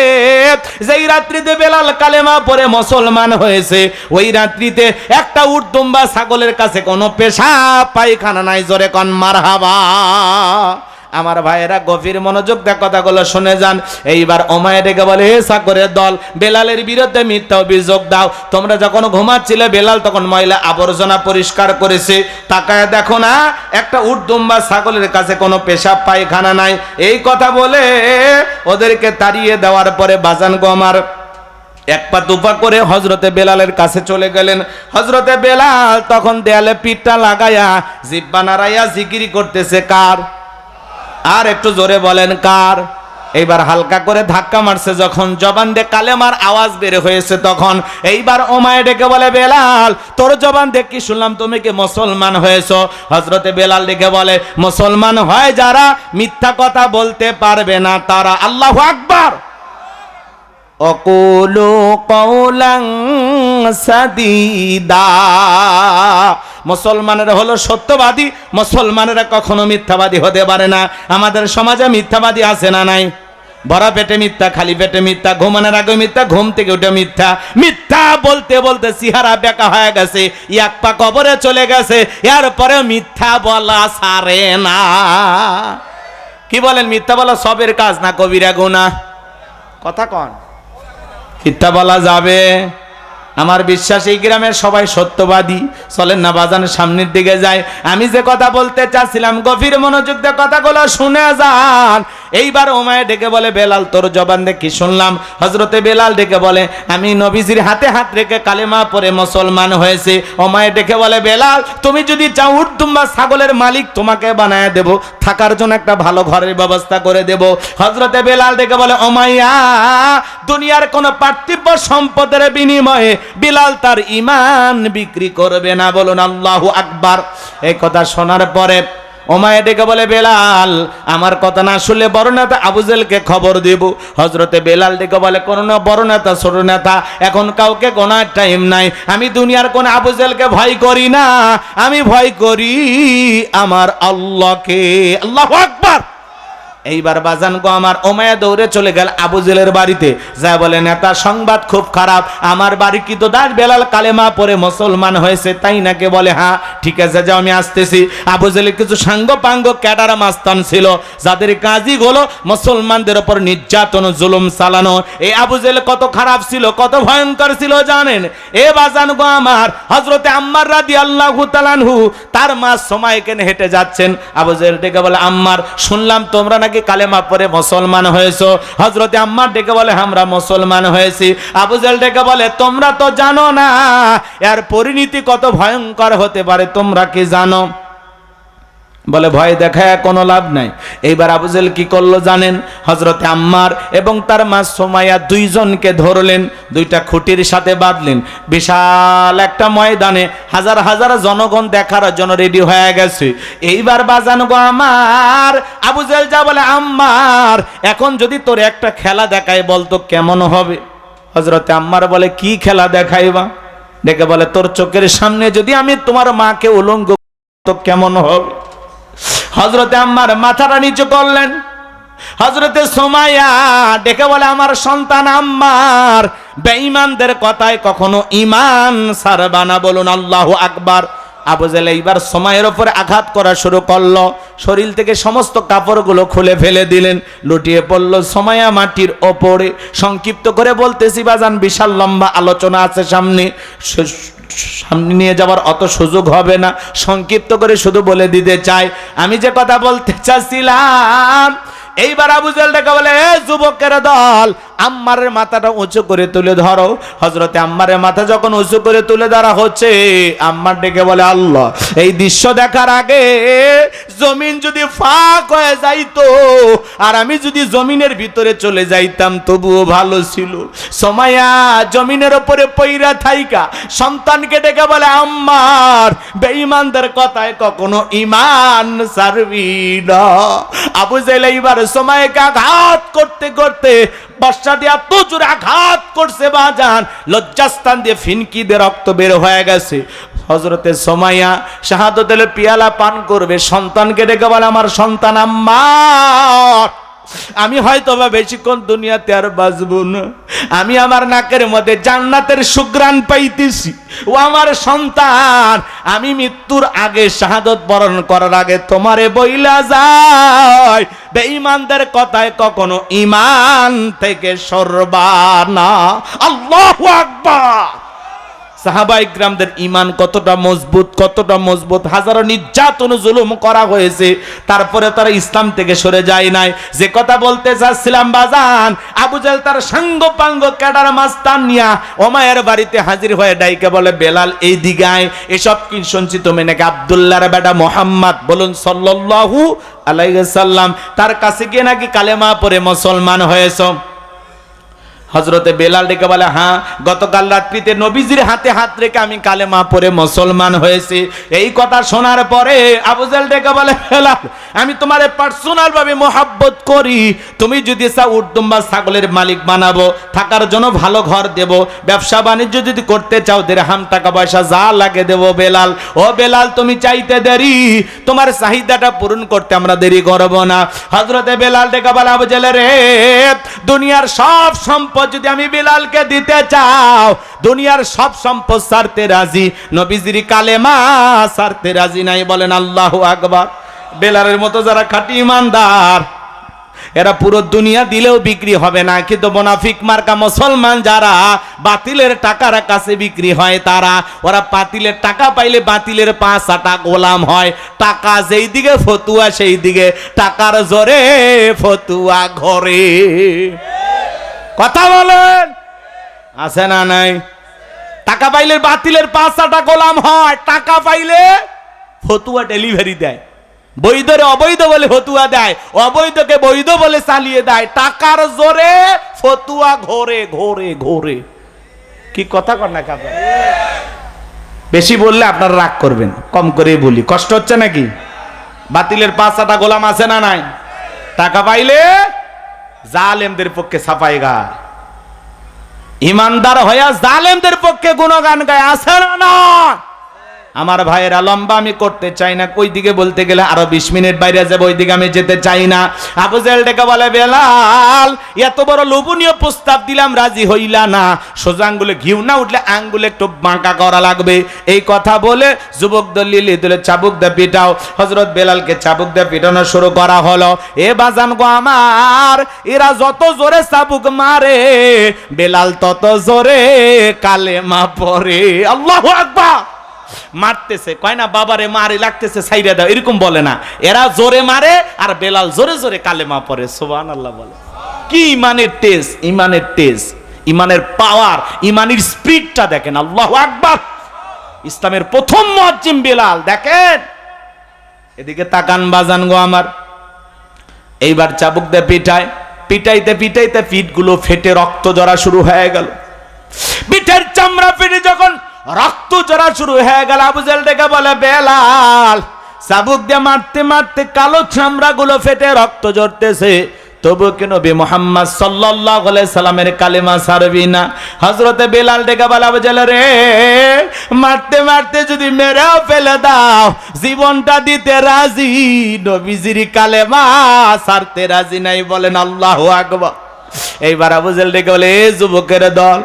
যেই রাত্রিতে বেলাল কালেমা পড়ে মুসলমান হয়েছে, ওই রাত্রিতে একটা উট দুম্বা ছাগলের কাছে কোনো পেশাব পায়খানা নাই। জোরে কোন মারহাবা। আমার ভাইয়েরা গভীর মনোযোগ দিয়ে কথাগুলো শুনে যান। এইবার ওমায়া ডেকে বলে, হে চাকরের দল, বেলালের বিরুদ্ধে মিথ্যা অভিযোগ দাও। তোমরা যখন ঘুমাচ্ছিলে, বেলাল তখন ময়লা আবর্জনা পরিষ্কার করেছে, তাকায় দেখো না একটা উট দুম্বা ছাগলের কাছে কোনো পেশাব পায়খানা নাই। এই কথা বলে ওদেরকে তাড়িয়ে দেওয়ার পরে বাজান গো আমার এক পা দুপা করে হযরতে বেলালের কাছে চলে গেলেন। হযরতে বেলাল তখন দেয়ালে পিঠটা লাগায়া জিহ্বা নাড়াইয়া জিকিরি করতেছে, কার? আর একটু জোরে বলেন, কার? এইবার হালকা করে ধাক্কা মারছে, যখন জবান দিয়ে কালেমার আওয়াজ বের হয়েছে, তখন এইবার ওমায় ডেকে বলে, বেলাল, তোর জবান দিয়ে কি শুনলাম, তুমি কি মুসলমান হয়েছো? হযরতে বেলাল ডেকে বলে, মুসলমান হয় যারা মিথ্যা কথা বলতে পারবে না তারা। আল্লাহু আকবার। অকুলু কওলান সাদীদা। মুসলমানেরা হলো সত্যবাদী, মুসলমানেরা কখনো মিথ্যাবাদী হতে পারে না। আমাদের সমাজে মিথ্যাবাদী আছে না নাই? ভরা পেটে মিথ্যা, খালি পেটে মিথ্যা, ঘুমানোর আগে মিথ্যা, ঘুম থেকে উঠে মিথ্যা। মিথ্যা বলতে বলতে চেহারা বেঁকা হয়ে গেছে, এক পা কবরে চলে গেছে, এরপরে মিথ্যা বলা ছাড়ে না। কি বলেন? মিথ্যা বলা সবের কাজ না, কবিরা গুনাহ। কথা কন, মিথ্যা বলা যাবে? আমার বিশ্বাস এই গ্রামের সবাই সত্যবাদী। চলেন না বাজানের সামনের দিকে যায়। আমি যে কথা বলতে চাচ্ছিলাম, গভীর মনোযোগ দিয়ে কথাগুলো শুনে যান। এইবার ওমায় ডেকে বলে, বেলাল, তোর জবান দিয়ে কি শুনলাম? হযরতে বেলাল ডেকে বলে, আমি নবীজির হাতে হাত রেখে কালেমা পড়ে মুসলমান হয়েছে। ওমায় ডেকে বলে, বেলাল, তুমি যদি চাও উট দুম্বা ছাগলের মালিক তোমাকে বানায় দেব, থাকার জন্য একটা ভালো ঘরের ব্যবস্থা করে দেব। হযরতে বেলাল ডেকে বলে, ওমাইয়া, দুনিয়ার কোনো পার্থিব সম্পদের বিনিময়ে বিলাল তার ঈমান বিক্রি করবে না। বলুন আল্লাহু আকবার। এই কথা শোনার পরে ওমায়া ডেকে বলে, বেলাল, আমার কথা না শুনলে বড় নেতা আবু জেহেলকে খবর দেব। হযরতে বেলাল ডেকে বলে, কোন না বড় নেতা ছোট নেতা, এখন কাউকে গোনার টাইম নাই। আমি দুনিয়ার কোন আবু জেহেলকে ভয় করি না, আমি ভয় করি আমার আল্লাহকে। আল্লাহু আকবার। এইবার বাজান গো আমার, ওমায়া দৌড়ে চলে গেল আবু জেহেলের বাড়িতে, যা বলে, নেতা, সংবাদ খুব খারাপ, আমার বাড়ি কি তো দাস বেলাল কালেমা পড়ে মুসলমান হয়েছে, তাই নাকি? বলে হ্যাঁ। ঠিক আছে, যাও, আমি আসতেছি। আবু জেহেলের কিছু সাঙ্গ পাঙ্গ ক্যাডার মাস্তান ছিল, যাদের কাজই হলো মুসলমানদের উপর নির্যাতন জুলুম চালানো। এই আবু জেহেল কত খারাপ ছিল, কত ভয়ঙ্কর ছিল জানেন? এ বাজান গো আমার, হযরতে আম্মার রাদিয়াল্লাহু তাআলা আনহু তার মা সময়কে হেঁটে যাচ্ছেন। আবু জেহেল ডেকে বলে, আম্মার, শুনলাম তোমরা নাকি কালেমা পড়ে মুসলমান হয়েছো। হযরতে আম্মার ডেকে বলে, আমরা মুসলমান হয়েছি। আবু জেহেল ডেকে বলে, তোমরা তো জানো না এর পরিণতি কত ভয়ঙ্কর হতে পারে, তোমরা কি জানো? বলে ভয় দেখায় কোনো লাভ নাই। এইবার আবু জেহেল কি করলো জানেন? হযরতে আম্মার এবং তার মা সুমাইয়া দুইজনকে ধরলেন, দুইটা খুঁটির সাথে বাঁধলেন। বিশাল একটা ময়দানে হাজার হাজার জনগণ দেখার জন্য রেডি হয়ে গেছে। এইবার বাজান গো আমার, আবু জেহেল যা বলে, আম্মার এখন যদি তোর একটা খেলা দেখাই বলতো কেমন হবে? হযরতে আম্মার বলে কি খেলা দেখাইবা? দেখে বলে তোর চোখের সামনে যদি আমি তোমার মাকে উলঙ্গ তো কেমন হবে? হযরতে আম্মার মাথাটা নিচু করলেন। হযরতে সুমাইয়া ডেকে বলে আমার সন্তান আম্মার, বেঈমানদের কথায় কখনো ঈমান ছাড়বা না, বলুন আল্লাহু আকবার। আবু জেহেল এইবার সুমাইয়ার উপরে আঘাত করা শুরু করলো। শরীর থেকে সমস্ত কাপড়গুলো খুলে ফেলে দিলেন, লুটিয়ে পড়ল সুমাইয়া মাটির ওপরে। সংক্ষিপ্ত করে বলতেছি বাজান, বিশাল লম্বা আলোচনা আছে সামনে, সামনে নিয়ে যাওয়ার অত সুযোগ হবে না। সংক্ষিপ্ত করে শুধু বলে দিতে চাই, আমি যে কথা বলতে চাচ্ছিলাম, এইবার আবু জেহেল ডেকে বলে যুবকের দল, আম্মারের মাথাটা উঁচু করে তুলে ধরো। হযরতে আম্মারের মাথা যখন উঁচু করে তুলে ধরা হচ্ছে, আম্মার ডেকে বলে আল্লাহ, এই দৃশ্য দেখার আগে জমিন যদি ফাঁক হয়ে যাইতো আর আমি যদি জমিনের ভিতরে চলে যাইতাম তবুও ভালো ছিল। সুমাইয়া জমিনের উপরে পইরা থাইকা সন্তানকে ডেকে বলে আম্মার, বেঈমানদের কথায় কখনো ঈমান ছাড়বি না। আবু জেহেল এইবার সুমাইয়াকে আঘাত করতে করতে বর্ষা দিয়ে এত জোরে আঘাত করছে বাজান, লজ্জাস্থান দিয়ে ফিনকি দিয়ে রক্ত বের হয়ে গেছে। হযরতে সুমাইয়া শাহাদাতের পিয়ালা পান করবে, সন্তানকে ডেকে বলে আমার সন্তান আম্মার, আমি হয়তো বা বেশিক্ষণ দুনিয়াতে আর বাঁচবো না, আমি আমার নাকের মধ্যে জান্নাতের সুঘ্রাণ পাইতেছি। ও আমার সন্তান, আমি মৃত্যুর আগে শাহাদত বরণ করার আগে তোমারে বইলা যায়, বেঈমানদের কথায় কখনো ঈমান থেকে সরবা না। আল্লাহু আকবার। সাহাবায়ে কিরামদের ঈমান কতটা মজবুত, কতটা মজবুত। হাজারো নির্যাতন জুলুম করা হয়েছে, তারপরে তারা ইসলাম থেকে সরে যায় নাই। যে কথা বলতে চাচ্ছিলাম বাজান, আবু জেহেল তার সাঙ্গ পাঙ্গ ক্যাডার মাস্তান নিয়া ওমায়ের বাড়িতে হাজির হয়ে ডাইকে বলে বেলাল এই দিকে আয়। এসব কি শুনছি তুমি নাকি আব্দুল্লাহর বেটা মুহাম্মদ, বলুন সাল্লাল্লাহু আলাইহি সাল্লাম, তার কাছে গিয়ে নাকি কালেমা পড়ে মুসলমান হয়েছো? হযরতে বেলাল ডেকে বলে হ্যাঁ, গতকাল রাত্রিতে নবীজির হাতে হাত রেখে আমি কালেমা পড়ে মুসলমান হয়েছি। এই কথা শোনার পরে আবু জেহেল ডেকে বলে বেলাল, আমি তোমারে পার্সোনাল ভাবে মোহাব্বত করি, তুমি যদি চাও উটদুম্বা ছাগলের মালিক বানাবো, থাকার জন্য ভালো ঘর দেব, ব্যবসা বাণিজ্য যদি করতে চাও দিরহাম টাকা পয়সা যা লাগে দেব। বেলাল, ও বেলাল তুমি চাইতে দেরি, তোমার চাহিদাটা পূরণ করতে আমরা দেরি করব না। হযরতে বেলাল ডেকে বলে আবু জেহেল রে, দুনিয়ার সব সম্পদ যদি আমি বেলালকে দিতে চাও, দুনিয়ার সব সম্পদ ছাড়তে রাজি, নবীজির কালেমা ছাড়তে রাজি নাই। বলেন আল্লাহু আকবার। বেলালের মতো যারা খাঁটি ইমানদার, এরা পুরো দুনিয়া দিলেও বিক্রি হবে না, কিন্তু মুনাফিক মার্কা মুসলমান যারা বাতিলের টাকার কাছে বিক্রি হয়, তারা ওরা বাতিলের টাকা পাইলে বাতিলের পাঁচাটা গোলাম হয়। টাকা যেই দিকে ফতুয়া সেই দিকে, টাকার জোরে ফতুয়া ঘরে। কথা বলেন, আছে না নাই? টাকা পাইলে বাতিলের পাঁচাটা গোলাম হয়, টাকা পাইলে ফতুয়া ডেলিভারি দেয়, বৈধরে অবৈধ বলে ফতুয়া দেয়, অবৈধকে বৈধ বলে চালিয়ে দেয়। টাকার জোরে ফতুয়া ঘোরে ঘোরে ঘোরে। কি কথা কর না কাপড়, বেশি বললে আপনারা রাগ করবেন, কম করে বলি। কষ্ট হচ্ছে নাকি? বাতিলের পাঁচাটা গোলাম আছে না নাই? টাকা পাইলে জালেমদের পক্ষে সাফাই গায়, ইমানদার হইয়া জালেমদের পক্ষে গুণগান গায়, আছে না না? আমার ভাইয়েরা, লম্বা আমি করতে চাই না, ওই দিকে বলতে গেলে আরো 20 মিনিট বাইরে যাবো, ওই দিকে আমি যেতে চাই না। আবু জেহেল ডেকে বলে বেলাল, এত বড় লোভনীয় প্রস্তাব দিলাম রাজি হইলা না, সোজা আঙ্গুলে ঘিউ না উঠলে আঙ্গুলে একটু বাঁকা করা লাগবে। এই কথা বলে যুবক দল লিলি তুলে চাবুক দিয়ে পিটাও। হযরত বেলালকে চাবুক দিয়ে পিটানো শুরু করা হলো। এ বাজান গো আমার, এরা যত জোরে চাবুক মারে বেলাল তত জোরে কালেমা পড়ে। আল্লাহু আকবার। মারতেছে, কয় না বাবারে মারে লাগতেছে সাইরা দাও, এরকম বলে না, এরা জোরে মারে আর বেলাল জোরে জোরে কালেমা পড়ে। সুবহানাল্লাহ বলে। কি ইমানের টেস্ট, ইমানের টেস্ট, ইমানের পাওয়ার, ইমানের স্পিডটা দেখেন। আল্লাহু আকবার। ইসলামের প্রথম মুয়াজ্জিন বেলাল, দেখেন এদিকে তাকান বাজান গো আমার, এইবার চাবুক দিয়ে পিটায়, পিটাইতে পিটাইতে পিঠগুলো ফেটে রক্ত ঝরা শুরু হয়ে গেল। পিঠের চামড়া ফেটে যখন রক্ত ঝরা শুরু হয়ে গেল, আবু জেহেল ডেকে বলে, বেলাল, চাবুক দিয়ে মারতে মারতে কালো চামড়া গুলো ফেটে রক্ত ঝরতেছে, তবু কেন নবী মুহাম্মদ সাল্লাল্লাহু আলাইহি সাল্লামের কালেমা ছাড়বি না? হযরতে বেলাল ডেকে বলে, আবু জেহেল রে, মারতে মারতে যদি মেরেও ফেলে দাও, জীবনটা দিতে রাজি, নবীজির কালেমা ছাড়তে রাজি নাই। বলেন আল্লাহু আকবার। এইবার আবু জেহেল ডেকে বলে, এ যুবকের দল,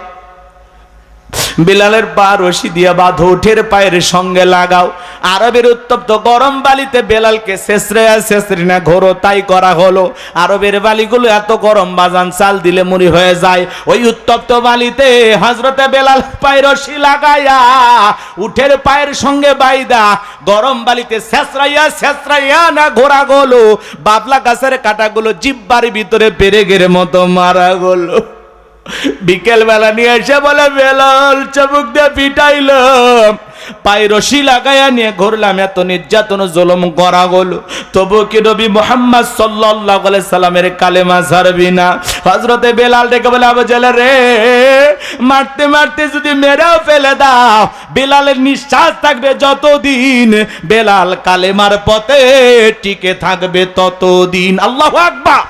বিলালের পা রশি দিয়ে বাঁধো, উঠের পায়ের সঙ্গে লাগাও, আরবের উত্তপ্ত গরম বালিতে বেলালকে শেষরে না ঘোরো। তাই করা হলো। আরবের বালিগুলো এত গরম বাজান, চাল দিলে মুড়ি হয়ে যায়। ওই উত্তপ্ত বালিতে হযরতে বেলাল পায়ের রশি লাগাইয়া উঠের পায়ের সঙ্গে বাইদা গরম বালিতে শেষরাইয়া না ঘোরা গেলো, বাবলা গাছের কাঁটাগুলো জিব্বার ভিতরে পেরে গের মতো মারা গেলো। বিকেল বেলা নিয়ে এসে বলে, বেলাল, চাবুক দিয়ে পিটাইলাম, পায়ে রশি লাগাইয়া নিয়ে ঘুরলাম, এত নির্যাতন জুলুম করা হলো, তবু কি নবী মুহাম্মদ সাল্লাল্লাহু আলাইহি সাল্লামের কালেমা ছাড়বি না? হযরতে বেলাল ডেকে বলে, আবু জেহেল রে, মারতে মারতে যদি মেরেও ফেলে দাও, বেলালের নিঃশ্বাস থাকবে যতদিন, বেলাল কালেমার পথে টিকে থাকবে ততদিন। আল্লাহু আকবার।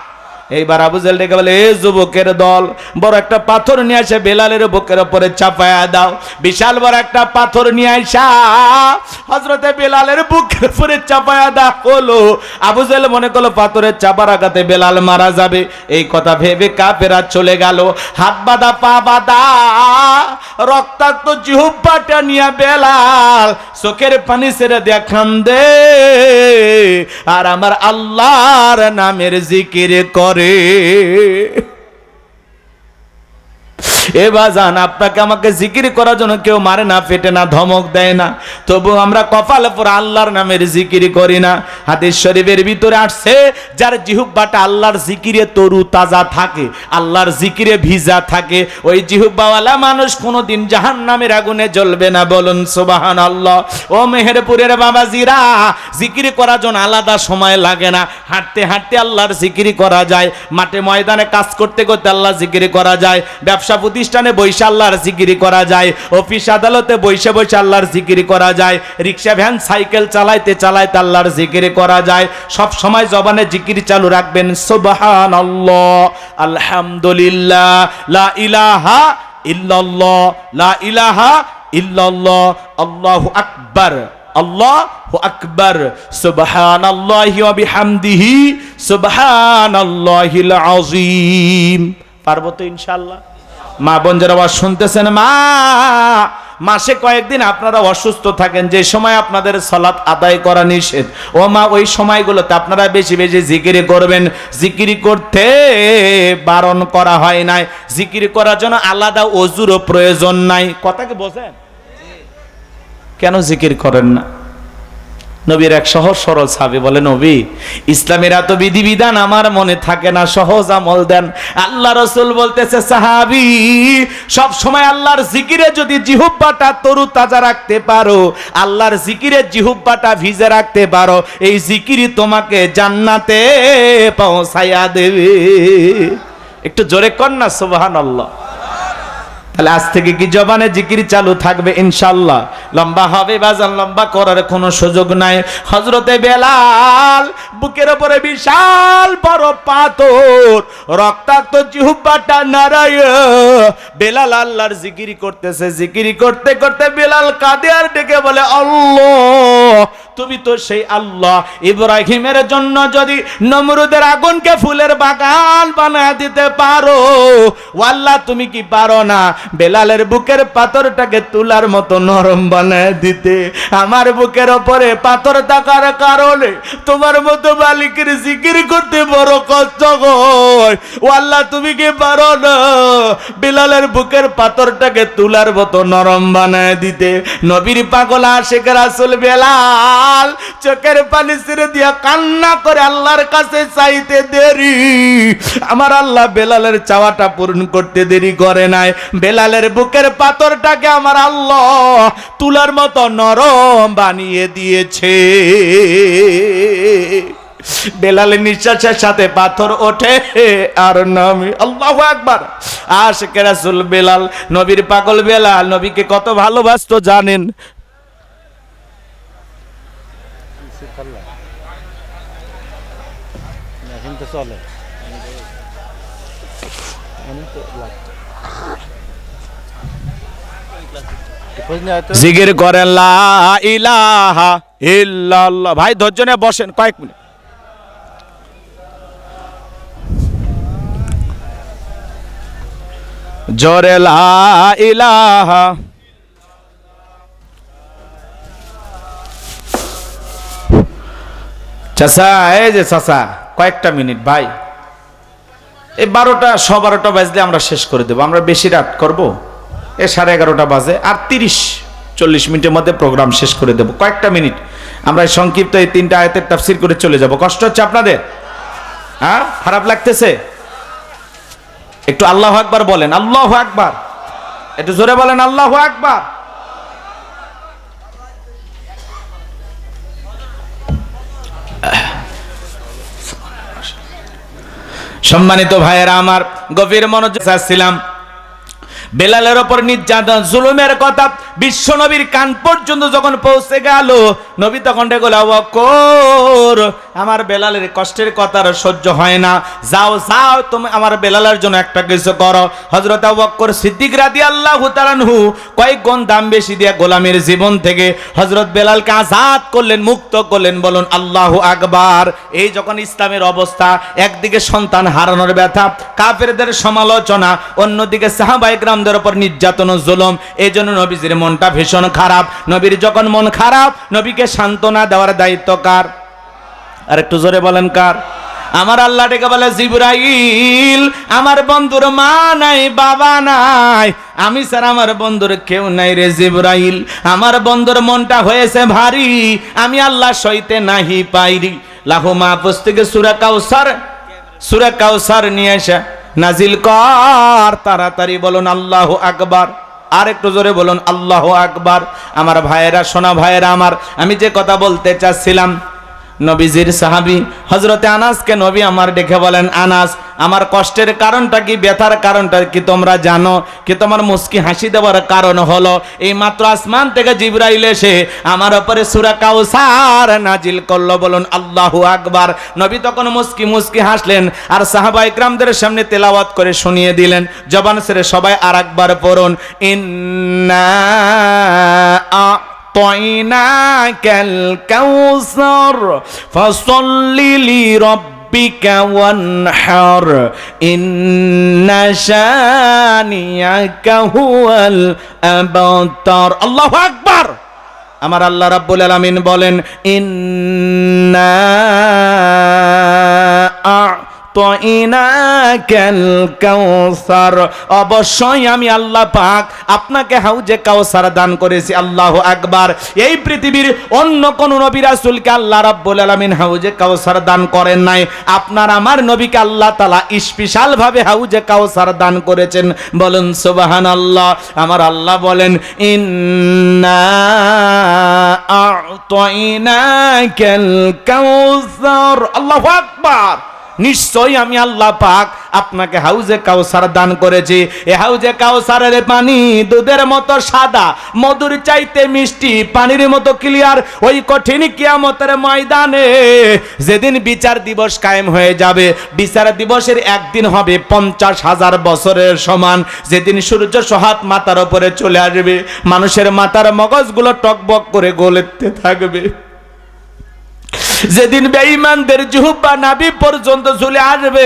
এইবার আবু জেহেল ডেকে বলে, এ যুবকের দল, বড় একটা পাথর নিয়ে আসে বেলালের বুকের উপরে চাপায়া দাও। বিশাল বড় একটা পাথর নিয়ে আসা হযরতে বেলালের বুকের উপরে চাপায়া দাও হলো। আবু জেহেল মনে করলো পাথরের চাপার আঘাতে বেলাল মারা যাবে। এই কথা ভেবে কাফেরা চলে গেল। হাত বাঁধা, পা বাঁধা, রক্তাক্ত জিহ্বাটা নিয়ে বেলাল চোখের পানি ছেড়ে দিয়ে কান্দে আর আমার আল্লাহর নামের জিকির করে। এ বাজান, আপনাকে আমাকে জিকির করার জন্য কেউ মারে না, পেটে না, ধমক দেয় না, তবু আমরা কপালে পরে আল্লাহর নামের জিকির করি না। হাদিস শরীফের ভিতরে আসছে, যার জিহ্বাটা আল্লাহর জিকিরে তরু তাজা থাকে, আল্লাহর জিকিরে ভিজা থাকে, ওই জিহ্বাওয়ালা মানুষ কোনোদিন জাহান্নামের আগুনে জ্বলবে না। বলুন সুবহানাল্লাহ। ও মেহেরপুরের বাবাজিরা, জিকির করার জন্য আলাদা সময় লাগে না, হাঁটতে হাঁটতে আল্লাহর জিকির করা যায়, মাঠে ময়দানে কাজ করতে করতে আল্লাহ জিকির করা যায়, ব্যবসা প্রতিষ্ঠানে বৈশা আল্লাহর জিকির করা যায়, অফিস আদালতে বৈশা বৈশা আল্লাহর জিকির করা যায়, রিক্সা ভ্যান সাইকেল চালাইতে চালাইতে আল্লাহর জিকির করা যায়। সব সময় জবানে জিকির চালু রাখবেন, সুবহানাল্লাহ, আলহামদুলিল্লাহ, লা ইলাহা ইল্লাল্লাহ, লা ইলাহা ইল্লাল্লাহ, আল্লাহু আকবার, আল্লাহু আকবার, সুবহানাল্লাহি ওয়া বিহামদিহি, সুবহানাল্লাহিল আযীম। পারবো তো ইনশাআল্লাহ? মা বোন যারা আওয়াজ শুনতেছেন, মাসে কয়েকদিন আপনারা অসুস্থ থাকেন, যে সময় আপনাদের সালাত আদায় করা নিষেধ, ও মা, ওই সময়গুলোতে আপনারা বেশি বেশি জিকিরি করবেন। জিকিরি করতে বারণ করা হয় নাই, জিকির করার জন্য আলাদা ওযুরও প্রয়োজন নাই। কথা কি বোঝেন? কেন জিকির করেন না? নবীর এক সহজ সরল সাহাবী বলে, নবী, ইসলামের এত বিধিবিধান আমার মনে থাকে না, সহজ আমল দেন। আল্লাহ রাসূল বলতেছে, সাহাবী, সব সময় আল্লাহর জিকিরে যদি জিহ্বাটা তরু তাজা রাখতে পারো, আল্লাহর জিকিরে জিহ্বাটা ভিজে রাখতে পারো, এই জিকিরই তোমাকে জান্নাতে পৌঁছায়া দেবে। একটু জোরে কর না সুবহানাল্লাহ। তাহলে আজ থেকে কি জবানে জিকির চালু থাকবে ইনশাআল্লাহ? লম্বা হবে বাজান, লম্বা করার কোনো সুযোগ নাই। হযরতে বেলাল বুকের উপরে বিশাল বড় পাথর, রক্তাক্ত জিহ্বাটা নাড়াইয়া বেলাল আল্লাহর জিকির করতেছে। জিকির করতে করতে বেলাল কাঁদে আর ডেকে বলে, আল্লাহ, তুমি তো সেই আল্লাহ, ইব্রাহিমের জন্য যদি নমরুদের আগুনকে ফুলের বাগান বানায় দিতে পারো, ও আল্লাহ, তুমি কি পারো না বেলালের বুকের পাথরটাকে তুলার মতো নরম বানায় দিতে? আমার বুকের ওপরে পাথর থাকার কারণে তোমার মতো মালিকের জিকির করতে বড় কষ্ট হয়, ও আল্লাহ, তুমি কি পারো না বেলালের বুকের পাথরটাকে তুলার মতো নরম বানায় দিতে? নবীর পাগল আশিক রাসূল বেলাল বেলাল চোখের পানি ছেড়ে দিয়া কান্না করে আল্লাহর কাছে চাইতে দেরি, আমার আল্লাহ বেলালের চাওয়াটা পূরণ করতে দেরি করে নাই। বেলালের বুকের পাথরটাকে আমার আল্লাহ তুলার মতো নরম বানিয়ে দিয়েছে। বেলালের নিঃশ্বাসের সাথে পাথর ওঠে আর নামে। আল্লাহু আকবার। আশিকে রাসূল বেলাল, নবীর পাগল বেলাল নবীকে কত ভালোবাসতো জানেন? জিকির করেন লা ইলাহা ইল্লাল্লাহ। ভাই ধৈর্য নিয়ে বসেন কয়েক মিনিট। জোরে লা ইলাহা। চাচা, এই যে চাচা কয়েকটা মিনিট ভাই, এই 12টা 12:15 বাজলে আমরা শেষ করে দেবো। আমরা বেশি রাত করব, 11:30 বাজে, আর 30-40 মিনিটের মধ্যে প্রোগ্রাম শেষ করে দেব। কয়েকটা মিনিট আমরা সংক্ষিপ্ত এই 3টা আয়াতের তাফসীর করে চলে যাব। কষ্ট হচ্ছে আপনাদের? হ্যাঁ, খারাপ লাগতেছে? একটু আল্লাহু আকবার বলেন, আল্লাহু আকবার। একটু জোরে বলেন আল্লাহু আকবার। সম্মানিত ভাইয়েরা আমার, গভীর মনোযোগ চাচ্ছিলাম। বেলালের ওপর নির্যাতন জুলুমের কথা বিশ্ব নবীর কান পর্যন্ত যখন পৌঁছে গেল, নবী তখন ডেকে বলল, আবু বকর, আমার বেলালের কষ্টের কথা আর সহ্য হয় না, যাও যাও তুমি আমার বেলালের জন্য একটা কিছু করো। হযরত আবু বকর সিদ্দিক রাদিয়াল্লাহু তাআলা আনহু কয়েক গুণ দাম বেশি দিয়ে গোলামের জীবন থেকে হযরত বেলালকে আজাদ করলেন, মুক্ত করলেন। বলুন আল্লাহু আকবার। এই যখন ইসলামের অবস্থা, একদিকে সন্তান হারানোর ব্যথা, কাফেরদের সমালোচনা, অন্যদিকে সাহাবায়ে কেরামদের উপর নির্যাতন ও জুলুম, এই জন্য নবীজির মনটা ভীষণ খারাপ। নবীর যখন মন খারাপ, নবীকে সান্ত্বনা দেওয়ার দায়িত্ব কার? আর একটু জোরে বলেন কার? আমার আল্লাহ ডেকে বলে, জিবরাইল, আমার বন্ধুর মা নাই, বাবা নাই, আমি স্যার আমার বন্ধুর কেউ নাই রে জিবরাইল। আমার বন্ধুর মনটা হয়েছে ভারী, আমি আল্লাহ সইতে নাহি পাইরি। লাহু মাহফুজ থেকে সূরা কাউসার নিয়ে আসা নাজিল কর তাড়াতাড়ি। বলুন আল্লাহু আকবার। আর একটু জোরে বলুন আল্লাহু আকবার। আমার ভাইয়েরা, সোনা ভাইয়েরা আমার, আমি যে কথা বলতে চাচ্ছিলাম, নবীজির সাহাবী হযরতে আনাসকে নবী আমার ডেকে বলেন, আনাস, আমার কষ্টের কারণটা কি, ব্যথার কারণটা কি তোমরা জানো? কি তোমার মুস্কি হাসি দেওয়ার কারণ হলো এই মাত্র আসমান থেকে জিবরাইল এসে আমার উপরে সূরা কাউসার নাজিল করলো। বলুন আল্লাহু আকবার। নবী তখন মুস্কি মুস্কি হাসলেন আর সাহাবায়ে কেরামদের সামনে তেলাওয়াত করে শুনিয়ে দিলেন। জবান ছেড়ে সবাই আরেকবার পড়ুন, ইন্না আ'তাইনাকাল কাউসার ফাসাল্লি লিরাব্বিকা ওয়ানহার ইন্না শানিয়াকা হুয়াল আবতার। আল্লাহু আকবার। আমার আল্লাহ রাব্বুল আলামিন বলেন, ইন্না আ'তাইনাকাল কাউসার, অবশ্যই আমি আল্লাহ পাক আপনাকে হাউজে কাউসার দান করেছি। আল্লাহু আকবার। এই পৃথিবীর অন্য কোন নবী রাসূলকে আল্লাহ রাব্বুল আলামিন হাউজে কাউসার দান করেন নাই। আপনার আমার নবীকে আল্লাহ তাআলা স্পেশাল ভাবে হাউজে কাউসার দান করেছেন। বলুন সুবহানাল্লাহ। আমার আল্লাহ বলেন, ইন্না আ'তাইনাকাল কাউসার। আল্লাহু আকবার। নিশ্চয়ই আমি আল্লাহ পাক আপনাকে হাউজে কাউসার দান করেছি। এই হাউজে কাউসারের পানি দুধের মতো সাদা, মধুর চাইতে মিষ্টি, পানির মতো ক্লিয়ার। ওই কঠিন কিয়ামতের ময়দানে যেদিন বিচার দিবস কায়েম হয়ে যাবে, বিচার দিবসের একদিন হবে 50,000 বছরের সমান। যেদিন সূর্য সোহাত মাথার উপরে চলে আসবে, মানুষের মাথার মগজগুলো টকবক করে গলতে থাকবে। যেদিন বেঈমানদের জিহ্বা নাভি পর্যন্ত চলে আসবে,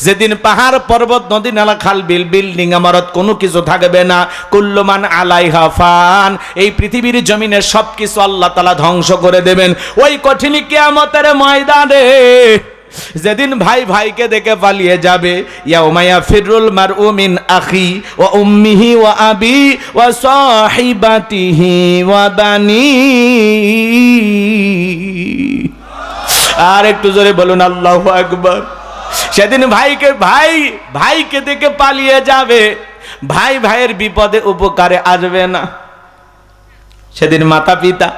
যেদিন পাহাড় পর্বত নদী নালা খাল বিল বিল্ডিং ইমারত কোনো কিছু থাকবে না। কুল্লু মান আলাইহা ফান, এই পৃথিবীর জমিনে সবকিছু আল্লাহ তাআলা ধ্বংস করে দেবেন। ওই কঠিন কিয়ামতের ময়দানে যেদিন ভাই ভাইকে দেখে পালিয়ে যাবে, ইয়াউমা ইয়াফিরুল মারউ মিন আখি ওয়া উম্মিহি ওয়া আবি ওয়া সাহিবাতিহি ওয়া বানি। আর একটু জোরে বলুন আল্লাহু আকবার। সেদিন ভাইকে দেখে পালিয়ে যাবে, ভাই ভাইয়ের বিপদে উপকারে আসবে না। সেদিন মাতা পিতা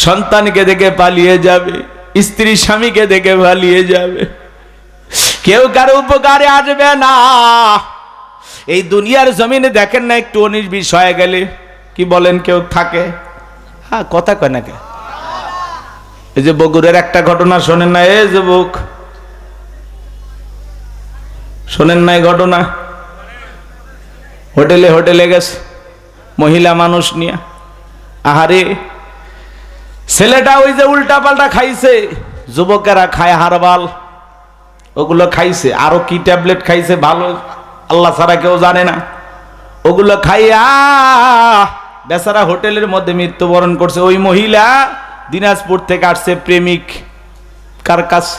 সন্তানকে দেখে পালিয়ে যাবে, স্ত্রী স্বামীকে দেখে পালিয়ে যাবে, কেউ কারো উপকারে আসবে না। এই দুনিয়ার জমিনে দেখেন না, একটু 19-20 হয়ে গেলে কি বলেন কেউ থাকে? হ্যাঁ, কথা কয় না কে? এই যে বগুড়ার একটা ঘটনা শোনেন না? এই যুবক, শোনেন না এই ঘটনা? হোটেলে গেছে মহিলা মানুষ নিয়ে, আহারে ছেলেটা ওই যে উল্টা পাল্টা খাইছে, যুবকেরা খায় হারবাল, ওগুলো খাইছে, আরো কি ট্যাবলেট খাইছে ভালো আল্লাহ ছাড়া কেউ জানে না। ওগুলো খাইয়া বেচারা হোটেলের মধ্যে মৃত্যুবরণ করছে। ওই মহিলা দিনাজপুর থেকে আসছে প্রেমিক কার কাছে,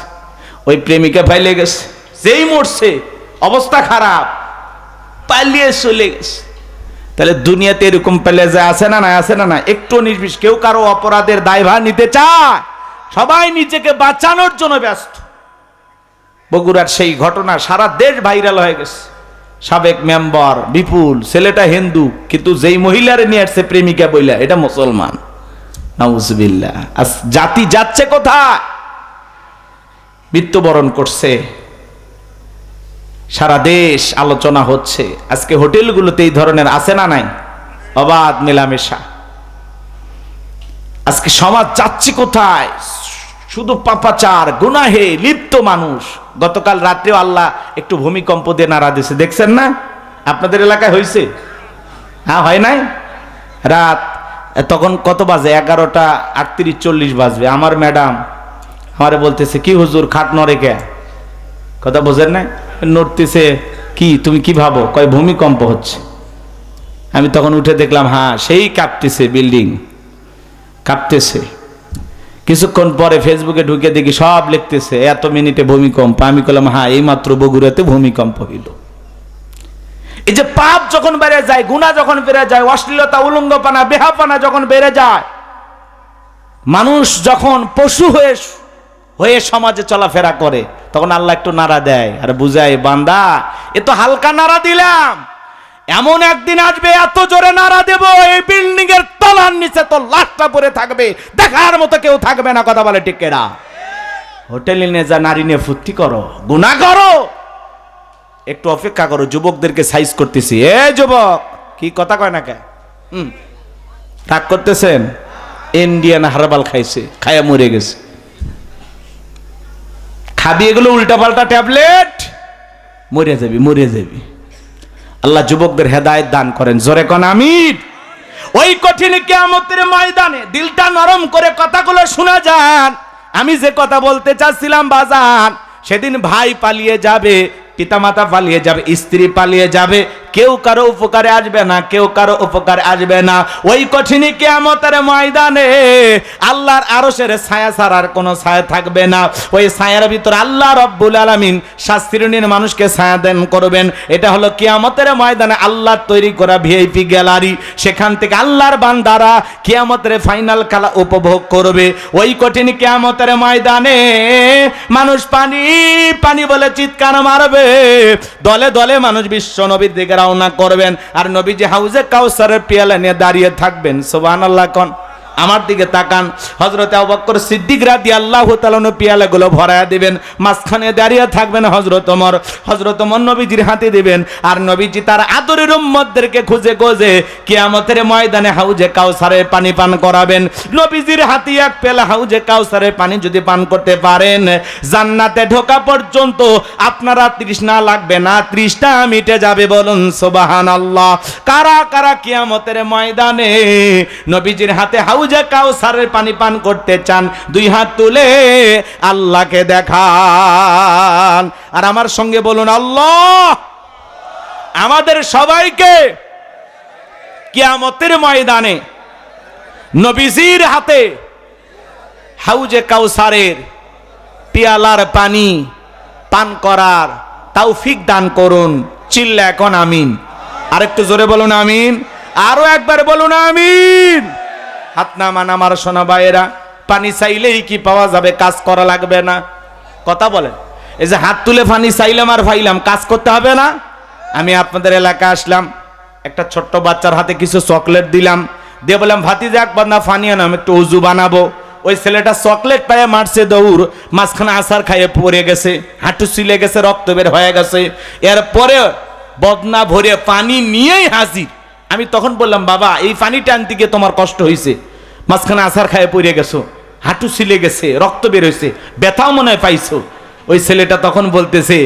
ওই প্রেমিকা পাইলে গেছে, যেই মরছে অবস্থা খারাপ, পালিয়ে চলে গেছে। তাহলে দুনিয়াতে এরকম পেলে যে আছে না না, আছে না না? একটু 19-20 কেউ কারো অপরাধের দায়ভার নিতে চায়, সবাই নিজেকে বাঁচানোর জন্য ব্যস্ত। বগুড়ার সেই ঘটনা সারা দেশ ভাইরাল হয়ে গেছে। সাবেক মেম্বার বিপুল, ছেলেটা হিন্দু, কিন্তু যেই মহিলারে নিয়ে আসছে প্রেমিকা বইলা, এটা মুসলমান। নাউজুবিল্লাহ। জাতি যাচ্ছে কোথায়? মৃত্যুবরণ করছে, সারা দেশ আলোচনা হচ্ছে। আজকে হোটেলগুলোতে এই ধরনের আছে না নাই? অবাধ মেলামেশা। আজকে সমাজ যাচ্ছে কোথায়? শুধু পাপাচার গুনাহে লিপ্ত মানুষ। গতকাল রাত্রেও আল্লাহ একটু ভূমিকম্প দিয়ে নাড়া দিয়েছে, দেখছেন না? আপনাদের এলাকায় হয়েছে? হ্যাঁ, হয় নাই? রাত তখন কত বাজে? 11:38-40 বাজবে। আমার ম্যাডাম আমারে বলতেছে, কি হুজুর খাট নড়ে কে? কথা বোঝেন না? নড়তেছে কি? তুমি কি ভাবো? কয় ভূমিকম্প হচ্ছে। আমি তখন উঠে দেখলাম, হ্যাঁ সেই কাঁপতেছে, বিল্ডিং কাঁপতেছে। কিছুক্ষণ পরে ফেসবুকে ঢুকে দেখি সব লিখতেছে এত মিনিটে ভূমিকম্প। আমি বললাম, হ্যাঁ এইমাত্র বগুড়াতে ভূমিকম্প হইল। এই যে পাপ যখন বেড়ে যায়, গুনাহ যখন বেড়ে যায়, অশ্লীলতা, উলঙ্গপানা, বেহাপানা যখন বেড়ে যায়, মানুষ যখন পশু হয়ে সমাজে চলাফেরা করে, তখন আল্লাহ একটু নাড়া দেয় আর বুঝায়, বান্দা এ তো হালকা নাড়া দিলাম, এমন একদিন আসবে এত জোরে নাড়া দেব, এই বিল্ডিং এর তলার নিচে তো লাশটা পড়ে থাকবে, দেখার মতো কেউ থাকবে না। কথা বলে ঠিক কিনা? হোটেলে নিয়ে যা নারী নিয়ে ফুর্তি করো, গুনাহ করো, একটু অপেক্ষা করো। যুবকদেরকে সাইজ করতেছি। এ যুবক, কি কথা কয় না কে? রাগ করতেছেন? ইন্ডিয়ান হারবাল খাইছে, খায়া মরে গেছে। খাবি এগুলো উল্টা পাল্টা ট্যাবলেট, মরে যাবি। আল্লাহ যুবকদের হেদায়েত দান করেন, জোরে কোন আমিন। ওই কঠিন কিয়ামতের ময়দানে দিলটা নরম করে কথাগুলো শোনা যান। আমি যে কথা বলতে চাচ্ছিলাম বাজান, সেদিন ভাই পালিয়ে যাবে, পিতামাতা পালিয়ে যাবে, স্ত্রী পালিয়ে যাবে, কেউ কারো উপকারে আসবে না, কেউ কারো উপকারে আসবে না। ওই কঠিন কিয়ামতের ময়দানে আল্লাহর আরশের ছায়া ছাড়ার কোনো ছায়া থাকবে না। ওই ছায়ার ভিতর আল্লাহ রব্বুল আলামিন 7 শ্রেণীর মানুষকে ছায়া দান করবেন। এটা হলো কিয়ামতের ময়দানে আল্লাহর তৈরি করা ভিআইপি গ্যালারি। সেখান থেকে আল্লাহর বান্দারা কিয়ামতের ফাইনাল খেলা উপভোগ করবে। ওই কঠিন কিয়ামতের ময়দানে মানুষ পানি পানি বলে চিৎকার মারবে, দলে দলে মানুষ বিশ্ব নবীর দিকে রওনা করবেন, আর নবীজি হাউজে কাউসারের পিয়ালা নিয়ে দাঁড়িয়ে থাকবেন। সুবহানাল্লাহ কোন? আমার দিকে তাকান। হযরত আবু বকর সিদ্দিক রাদিয়াল্লাহু তাআলা পিয়ালাগুলো ভরায়া দিবেন, মাঝখানে দাঁড়িয়ে থাকবেন হযরত ওমর নবীজির হাতে দিবেন, আর নবীজি তার আদরের উম্মতদেরকে খুঁজে খুঁজে কিয়ামতের ময়দানে হাউজে কাউসারের পানি পান করাবেন। নবীজির হাতে এক পেলা হাউজে কাউসারের পানি যদি পান করতে পারেন, জান্নাতে ঢোকা পর্যন্ত আপনারা তৃষ্ণা লাগবে না, তৃষ্ণা মিটে যাবে। বলুন সুবহানাল্লাহ। কারা কারা কিয়ামতের ময়দানে নবীজির হাতে হাউজে কাউসারের পানি পান করতে চান? 2 হাত তুলে আল্লাহকে দেখান, আর আমার সঙ্গে বলুন আল্লাহ আমাদের সবাইকে কিয়ামতের ময়দানে নবীজির হাতে হাউজে কাউসারের পিয়ালার পানি পান করার তৌফিক দান করুন। চিল্লা এখন আমিন। আরেকটু জোরে বলুন আমিন। আরো একবার বলুন আমিন। হাত নামান আমার সোনা ভাইয়েরা, পানি চাইলেই কি পাওয়া যাবে? কাজ করা লাগবে না? কথা বলেন। এই যে হাত তুলে পানি চাইলাম আর পাইলাম, কাজ করতে হবে না? আমি আপনাদের এলাকায় আসলাম, একটা ছোট্ট বাচ্চার হাতে কিছু চকলেট দিলাম, দিয়ে বললাম ভাতিজা একবার না পানি আনো, আমি একটু উজু বানাবো। ওই ছেলেটা চকলেট পায়ে মারছে দৌড়, মাঝখানে আছাড় খাইয়ে পড়ে গেছে, হাঁটু ছিলে গেছে, রক্ত বের হয়ে গেছে। এরপরে বদনা ভরে পানি নিয়েই হাজির। আমি তখন বললাম বাবা এই পানিটা আনতে গিয়ে তোমার কষ্ট হয়েছে, মাঝখানে আছাড় খাইয়ে পড়ে গেছো, হাঁটু ছিলে গেছে, রক্ত বের হয়েছে, ব্যথাও মনে হয় পাইছো। ওই ছেলেটা তখন বলতেছে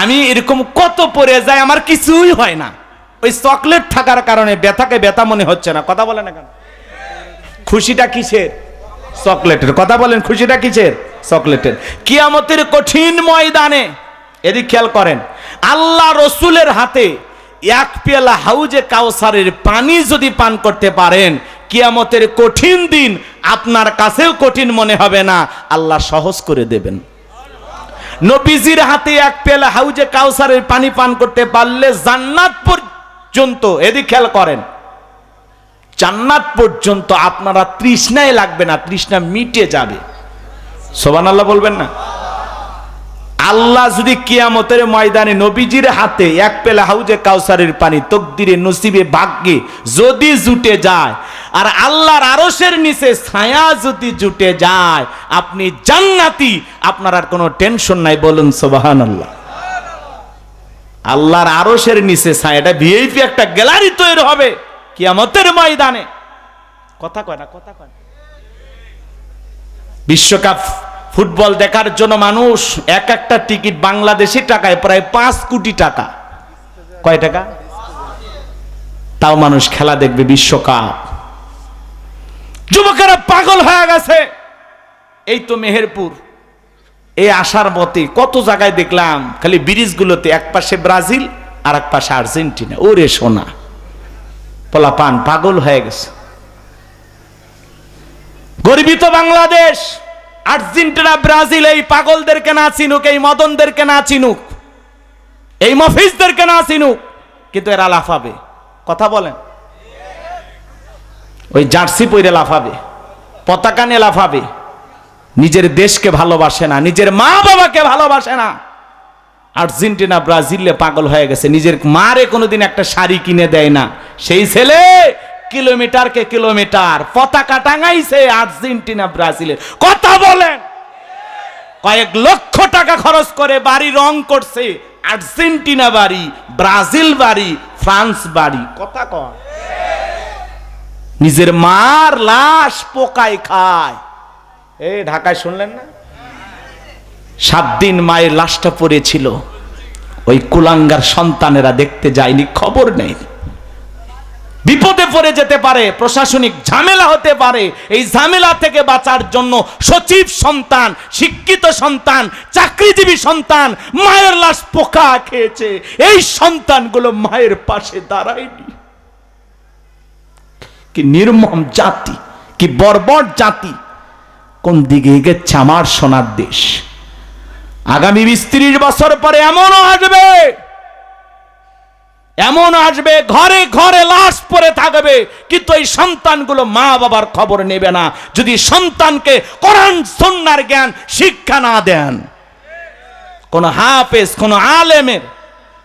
আমি এরকম কত পড়ে যায়, আমার কিছুই হয় না, ওই চকলেট থাকার কারণে ব্যথাকে ব্যথা মনে হচ্ছে না। কথা বলে না কেন? খুশিটা কিসের? চকলেটের। কথা বলেন, খুশিটা কিসের? চকলেটের। কিয়ামতের কঠিন ময়দানে এদিক খেয়াল করেন, আল্লাহ রসুলের হাতে এক পেয়ালা হাউজে কাউসারের পানি যদি পান করতে পারেন, কিয়ামতের কঠিন দিন আপনার কাছেও কঠিন মনে হবে না, আল্লাহ সহজ করে দেবেন। নবীজির হাতে এক পেয়ালা হাউজে কাউসারের পানি পান করতে পারলে জান্নাত পর্যন্ত, এদিক খেয়াল করেন, জান্নাত পর্যন্ত আপনারা তৃষ্ণায় লাগবে না, তৃষ্ণা মিটে যাবে। সুবহানাল্লাহ বলবেন না? আল্লাহ যদি কিয়ামতের ময়দানে নবীজির হাতে এক পেলা হাউজে কাউসারের পানি তকদিরে নসিবে ভাগ্যে যদি জুটে যায়, আর আল্লাহর আরশের নিচে ছায়া যদি জুটে যায়, আপনি জান্নাতি, আপনার আর কোনো টেনশন নাই। বলুন সুবহানাল্লাহ। আল্লাহর আরশের নিচে ছায়া, এটা ভিআইপি একটা গ্যালারি তৈরি হবে কিয়ামতের ময়দানে। কথা কয় না? কথা কয় না? বিশ্বকাপ ফুটবল দেখার জন্য মানুষ এক একটা টিকিট বাংলাদেশি টাকায় প্রায় 5 কোটি টাকা। কয় টাকা? তাও মানুষ খেলা দেখবে বিশ্বকাপ। যুবকেরা পাগল হয়ে গেছে। এই তো মেহেরপুর, এই আসার মতে কত জায়গায় দেখলাম খালি ব্রিজগুলোতে এক পাশে ব্রাজিল আর এক পাশে আর্জেন্টিনা। ওরে সোনা, পোলাপান পাগল হয়ে গেছে। গর্বিত বাংলাদেশ, আর্জেন্টিনা ব্রাজিল এই পাগলদেরকে না চিনুক, এই মদনদেরকে না চিনুক, এই মফিজদেরকে না চিনুক, কিন্তু এরা লাফাবে। কথা বলেন। ওই জার্সি পরে লাফাবে, পতাকা নিয়ে লাফাবে, নিজের দেশকে ভালোবাসে না, নিজের মা বাবাকে ভালোবাসে না। আর্জেন্টিনা ব্রাজিলে পাগল হয়ে গেছে, নিজের মারে কোনোদিন একটা শাড়ি কিনে দেয় না। সেই ছেলে কিলোমিটারকে কিলোমিটার পতাকা টাঙাইছে আর্জেন্টিনা ব্রাজিলের। কথা বলেন। কয়েক লক্ষ টাকা খরচ করে বাড়ি রং করছে, আর্জেন্টিনা বাড়ি, ব্রাজিল বাড়ি, ফ্রান্স বাড়ি। কথা কয়। নিজের মার লাশ পোকায় খায়। এই ঢাকায় শুনলেন না? 7 দিন মায়ের লাশটা পড়েছিল, ওই কুলাঙ্গার সন্তানেরা দেখতে যায়নি, খবর নেই। বিপদে পড়ে যেতে পারে, প্রশাসনিক ঝামেলা হতে পারে। এই ঝামেলা থেকে বাঁচার জন্য সচিব সন্তান, শিক্ষিত সন্তান, চাকরিজীবী সন্তান মায়ের লাশ পোকা খেয়েছে। এই সন্তানগুলো মায়ের পাশে দাঁড়ায়নি। কি নির্মম জাতি, কি বর্বর জাতি। কোন দিকে এগেছে আমার সোনার দেশ? আগামী 20-30 বছর পরে এমনও আসবে, এমন আসবে ঘরে ঘরে লাশ পড়ে থাকবে, কিন্তু এই সন্তানগুলো মা বাবার খবর নেবে না যদি সন্তানকে কোরআন সুন্নাহর জ্ঞান শিক্ষা না দেন। কোন হাফেজ, কোন আলেমের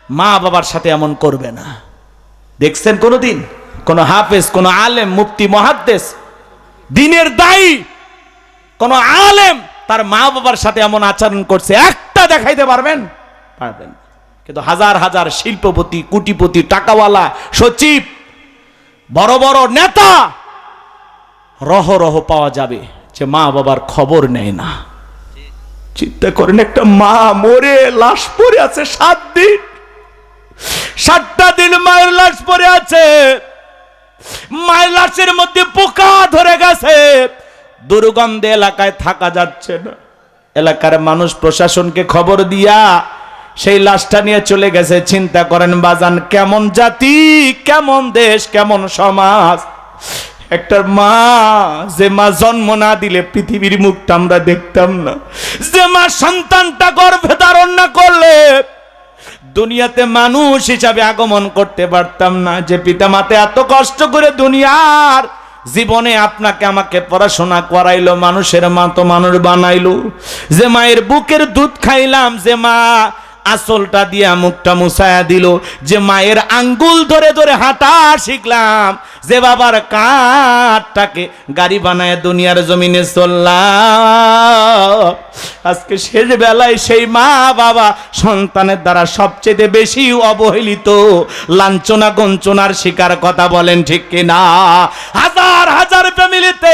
মা বাবার সাথে এমন করবে না। দেখছেন কোনদিন কোন হাফেজ, কোন আলেম, মুফতি, মুহাদ্দিস, দ্বীনের দায়ী কোন আলেম তার মা বাবার সাথে এমন আচরণ করছে? একটা দেখাইতে পারবেন? পারবেন। কিন্তু হাজার হাজার শিল্পপতি, কোটিপতি, টাকাওয়ালা, সচিব, বড় বড় নেতা রহ রহ পাওয়া যাবে যে মা বাবার খবর নেয় না। চিন্তা করেন, একটা মা মরে লাশ পড়ে আছে 7 দিন, 7টা দিন মায়ের লাশ পড়ে আছে, মায়ের লাশের মধ্যে পোকা ধরে গেছে, দুর্গন্ধে এলাকায় থাকা যাচ্ছে না। এলাকার মানুষ প্রশাসনকে খবর দিয়া সেই লাশটা নিয়ে চলে গেছে। চিন্তা করেন বাজান, কেমন জাতি, কেমন দেশ, কেমন সমাজ। একটা মা, যে মা জন্ম না দিলে পৃথিবীর মুখটা আমরা দেখতাম না, যে মা সন্তানটা গর্ভে ধারণ না করলে দুনিয়াতে মানুষ হিসাবে আগমন করতে পারতাম না, যে পিতা মাতা এত কষ্ট করে দুনিয়ার জীবনে আপনাকে আমাকে পড়াশোনা করাইলো, মানুষের মা তো মানুষ বানাইলো, যে মায়ের বুকের দুধ খাইলাম, যে মা আসলটা দিয়া মুখটা মুছায়া দিল, যে মায়ের আঙ্গুল ধরে ধরে হাঁটা শিখলাম, যে বাবার কাঠটাকে গাড়ি বানায় দুনিয়ার জমিনে চললাম, আজকে শেষ বেলায় সেই মা বাবা সন্তানের দ্বারা সবচেয়ে বেশি অবহেলিত, লাঞ্ছনা গঞ্চনার শিকার, কথা বলেন ঠিক কিনা? হাজার হাজার ফ্যামিলিতে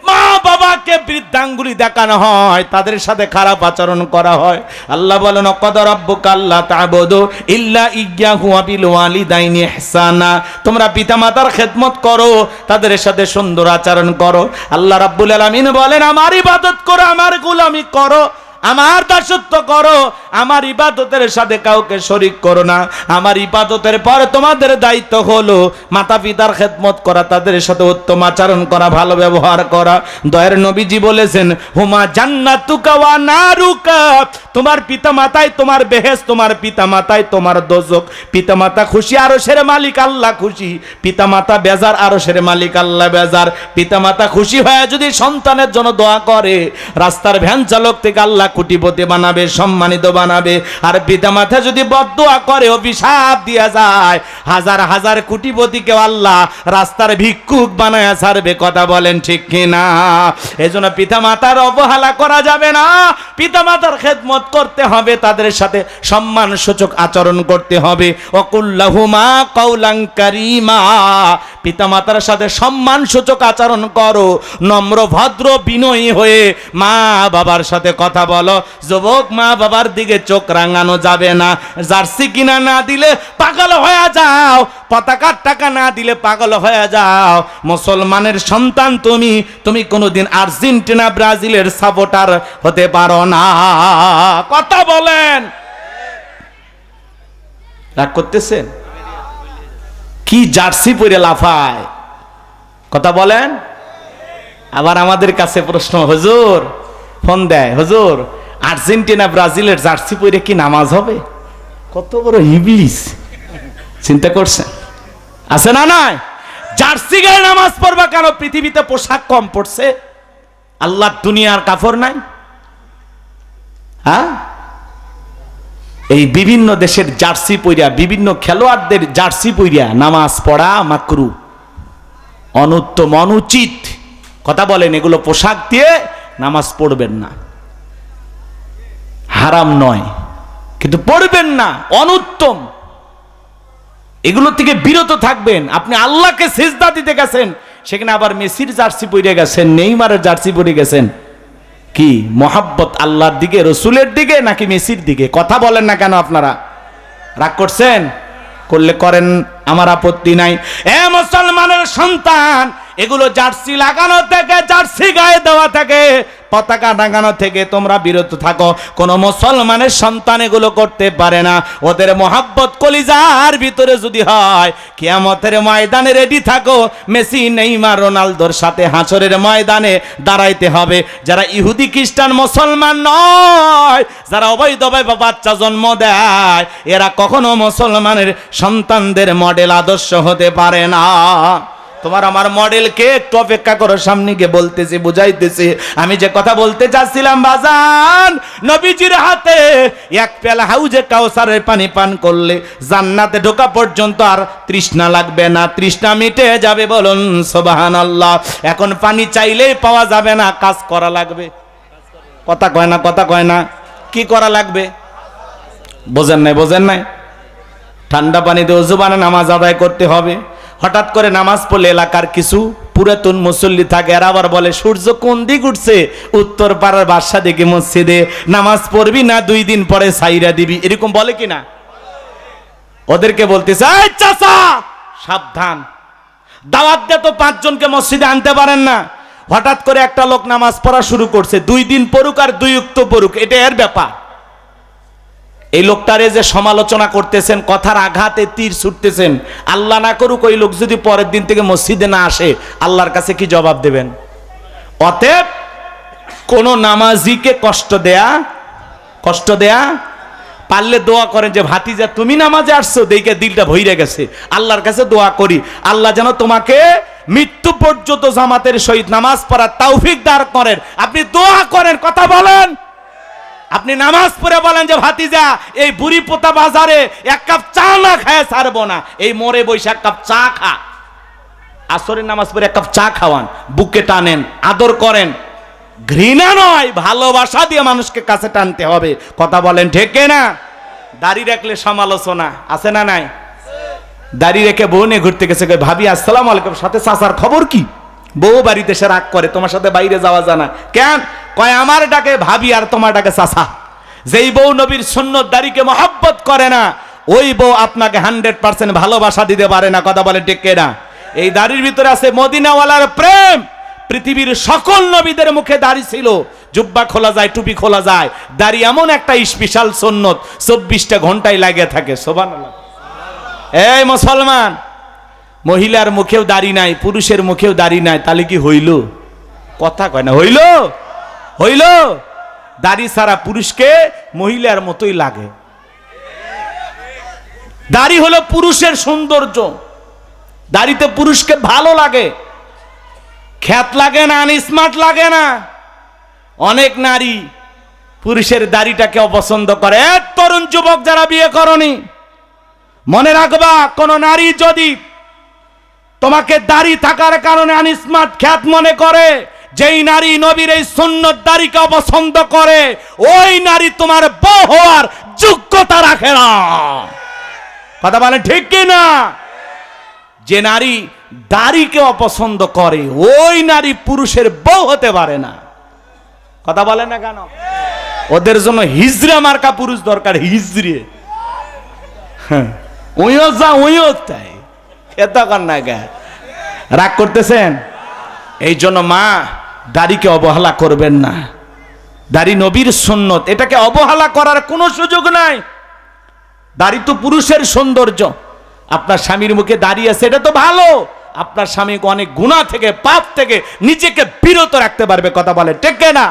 মা বাবাকে বৃদ্ধাঙ্গুলি দেখানো হয়, তাদের সাথে খারাপ আচরণ করা হয়। আল্লাহ বলেন ক্বাদা রাব্বুকা আল্লা তা'বুদু ইল্লা ইয়্যাহু ওয়া বিল ওয়ালিদাইনি ইহসানা, তোমরা পিতামাতার খেদমত করো, তাদের সাথে সুন্দর আচরণ করো। আল্লাহ রাব্বুল আলামিন বলেন আমার ইবাদত করো, আমার গোলামি করো, আমার দাসত্ব করো, আমার ইবাদতের সাথে কাউকে শরীক করো না। আমার ইবাদতের পর তোমাদের দায়িত্ব হলো মাতা পিতার খেদমত করা, তাদের সাথে উত্তম আচরণ করা, ভালো ব্যবহার করা। দয়ার নবীজি বলেছেন হুমা জান্নাতুকা ওয়া নারুকা, তোমার পিতা মাতাই তোমার বেহেশত, তোমার পিতা মাতাই তোমার দোজখ। পিতা মাতা খুশি, আরশের মালিক আল্লাহ খুশি। পিতা মাতা বেজার, আরশের মালিক আল্লাহ বেজার। পিতা মাতা খুশি হয়ে যদি সন্তানের জন্য দোয়া করে, রাস্তার ভ্যান চালক থেকে আল্লাহ কোটিপতি বানাবে, সম্মানিত বানাবে। আর পিতা মাতা যদি বদদোয়া করে, অভিশাপ দিয়া যায়, হাজার হাজার কোটিপতিকে আল্লাহ রাস্তার ভিক্ষুক বানায়া ছাড়বে, কথা বলেন ঠিক কিনা? এজন্য পিতা মাতার অবহেলা করা যাবে না, পিতা মাতার খেদমত করতে হবে, তাদের সাথে সম্মান সূচক আচরণ করতে হবে। ওয়াকুল্লাহুমা কাওলান কারীমা, পিতা মাতার সাথে সম্মান সূচক আচরণ করো, নম্র ভদ্র বিনয়ী হয়ে মা বাবার সাথে কথা বলো। যুবক, মা বাবার দিকে চোখ রাঙানো যাবে না। জার্সি কিনা না দিলে পাগল হয়ে যাও, পতাকার টাকা না দিলে পাগল হয়ে যাও। মুসলমানের সন্তান তুমি কোনোদিন আর্জেন্টিনা ব্রাজিলের সাপোর্টার হতে পারো না, কথা বলেন। রাগ করতেছেন? কি জার্সি পরে লাফায়, কথা বলেন। আবার আমাদের কাছে প্রশ্ন, হুজুর ফোন দেয়, হুজুর আর্জেন্টিনা ব্রাজিলের জার্সি পরে কি নামাজ হবে? কত বড় ইবলিস, চিন্তা করছেন? আছে না নাই? জার্সি গায়ে নামাজ পড়বা কেন? পৃথিবীতে পোশাক কম পড়ছে? আল্লাহ দুনিয়ার কাফর নাই? হ্যাঁ, এই বিভিন্ন দেশের জার্সি পইরা, বিভিন্ন খেলোয়াড়দের জার্সি পইরা নামাজ পড়া মাকরু, অনুত্তম, অনুচিত, কথা বলেন। এগুলো পোশাক দিয়ে নামাজ পড়বেন না, হারাম নয়, কিন্তু পড়বেন না, অনুত্তম। এগুলো থেকে বিরত থাকবেন। আপনি আল্লাহকে সিজদা দিতে গেছেন, সেখানে আবার মেসির জার্সি পরে গেছেন, নেইমারের জার্সি পরে গেছেন। কি মোহাব্বত আল্লাহর দিকে, রসুলের দিকে, নাকি মেসির দিকে? কথা বলেন না কেন? আপনারা রাগ করছেন? করলে করেন, আমার আপত্তি নাই। এ মুসলমানের সন্তান, এগুলো জার্সি লাগানো থেকে, জার্সি গায়ে দেওয়া থেকে, পতাকা টাঙানো থেকে তোমরা বিরত থাকো। কোন মুসলমানের সন্তান এগুলো করতে পারে না। ওদের মোহাব্বত কলিজার ভিতরে যদি হয়, কিয়ামতের ময়দানে রেডি থাকো, মেসি, নেইমার, রোনালদোর সাথে হাসরের ময়দানে দাঁড়াইতে হবে। যারা ইহুদি খ্রিস্টান মুসলমান নয়, যারা অবৈধভাবে বাচ্চা জন্ম দেয়, এরা কখনো মুসলমানের সন্তানদের মডেল আদর্শ হতে পারে না। তোমার আমার মডেলকে একটু অপেক্ষা করো, সামনে গিয়ে বলতেছি, বুঝাইতেছি। আমি যে কথা বলতে চাচ্ছিলাম বাজান, নবীজির হাতে এক পেলা হাউজে কাউসারের পানি পান করলে জান্নাতে ঢোকা পর্যন্ত আর তৃষ্ণা লাগবে না, তৃষ্ণা মিটে যাবে। বলুন সুবহানাল্লাহ। এখন পানি চাইলেই পাওয়া যাবে না, কাজ করা লাগবে। কথা কয় না, কথা কয় না। কি করা লাগবে? বোঝেন নাই? বোঝেন নাই? ঠান্ডা পানিতে ওযু বানায় নামাজ আদায় করতে হবে। হঠাৎ করে নামাজ পড়লে এলাকার কিছু পুরাতন মুসল্লি থাকে, এরা আবার বলে সূর্য কোন দিক উঠছে, উত্তর পাড়ার বাসা দিকে মসজিদে নামাজ পড়বি না, 2 দিন পরে সাইরা দিবি, এরকম বলে কিনা? ওদেরকে বলতেছে, এই চাচা সাবধান, দাওয়াত দিয়ে তো 5 জনকে মসজিদে আনতে পারেন না। হঠাৎ করে একটা লোক নামাজ পড়া শুরু করছে, 2 দিন পড়ুক আর 2 ওয়াক্ত পড়ুক, এটা এর ব্যাপার। এই লোকটারে যে সমালোচনা করতেছেন, কথার আঘাতে তীর ছুটতেছেন, আল্লাহ না করুক ওই লোক যদি পরের দিন থেকে মসজিদে না আসে, আল্লাহর কাছে কি জবাব দেবেন? অতএব কোন নামাজিকে কষ্ট দেয়া পারলে দোয়া করেন যে ভাতিজা তুমি নামাজে আসছো, দেখে দিলটা ভইরে গেছে, আল্লাহর কাছে দোয়া করি আল্লাহ যেন তোমাকে মৃত্যু পর্যন্ত জামাতের সহিত নামাজ পড়ার তৌফিক দান করেন। আপনি দোয়া করেন, কথা বলেন। আপনি নামাজ পড়ে বলেন যে ভাতিজা এই বুড়ি পোতা বাজারে এক কাপ চা না খায় ছাড়বো না, এই মোড়ে বসে এক কাপ চা খা। আসরের নামাজ পড়ে এক কাপ চা খাওয়ান, বুকে টানেন, আদর করেন। ঘৃণা নয়, ভালোবাসা দিয়ে মানুষকে কাছে টানতে হবে। কথা বলেন ঠিক না? দাড়ি রাখলে সমালোচনা আছে না নাই? দাড়ি রেখে বউ নিয়ে ঘুরতে গেছে, ভাবি আসসালামু আলাইকুম, সাথে চাচার খবর কি? বউ বাড়িতে এসে রাগ করে, তোমার সাথে বাইরে যাওয়া জানা কেন? কয় আমার ডাকে ভাবি আর তোমার ডাকে চাচা। যেই বউ নবীর সুন্নত দাড়িকে মহব্বত করে না, ওই বউ আপনাকে 100% ভালোবাসা দিতে পারে না। কথা বলে ঠিক না? এই দাড়ির ভিতরে আছে মদিনাওয়ালার প্রেম। পৃথিবীর সকল নবীদের মুখে দাড়ি ছিল, জুব্বা খোলা যায়, টুপি খোলা যায়। দাড়ি এমন একটা স্পেশাল সুন্নত, 24টা ঘন্টায় লাগে থাকে। সুবহানাল্লাহ। এই মুসলমান, মহিলার মুখেও দাড়ি নাই, পুরুষের মুখেও দাড়ি নাই, তাহলে কি হইল? কথা কয় না, হইল? হইল? দাড়ি ছাড়া পুরুষকে মহিলার মতোই লাগে। দাড়ি হলো পুরুষের সৌন্দর্য, দাড়িতে পুরুষকে ভালো লাগে, খ্যাত লাগে না, স্মার্ট লাগে না। অনেক নারী পুরুষের দাড়িটাকে অপছন্দ করে। তরুণ যুবক যারা বিয়ে করনি, মনে রাখবা, কোন নারী যদি তোমাকে দাড়ি থাকার কারণে আনস্মার্ট খ্যাত মনে করে, যেই নারী নবীর এই সুন্নত দাড়িকে অপছন্দ করে, ওই নারী তোমার বউ হওয়ার যোগ্যতা রাখে না। কথা বলেন ঠিক কি না? যে নারী দাড়িকে অপছন্দ করে, ওই নারী পুরুষের বউ হতে পারে না। কথা বলে না কেন? ওদের জন্য হিজড়া মার্কা পুরুষ দরকার, হিজড়ে। ওইও যা ওইও তাই, এতক্ষণ না গে রাগ করতেছেন। এই জন্য মা, দাড়িকে অবহেলা করবেন না। দাড়ি নবীর সুন্নত, এটাকে অবহেলা করার কোনো সুযোগ নাই। দাড়ি তো পুরুষের সৌন্দর্য। আপনার স্বামীর মুখে দাড়ি আছে, এটা তো ভালো। আপনার স্বামীকে অনেক গুনাহ থেকে, পাপ থেকে নিজেকে বিরত রাখতে পারবে। কথা বলে ঠিক না?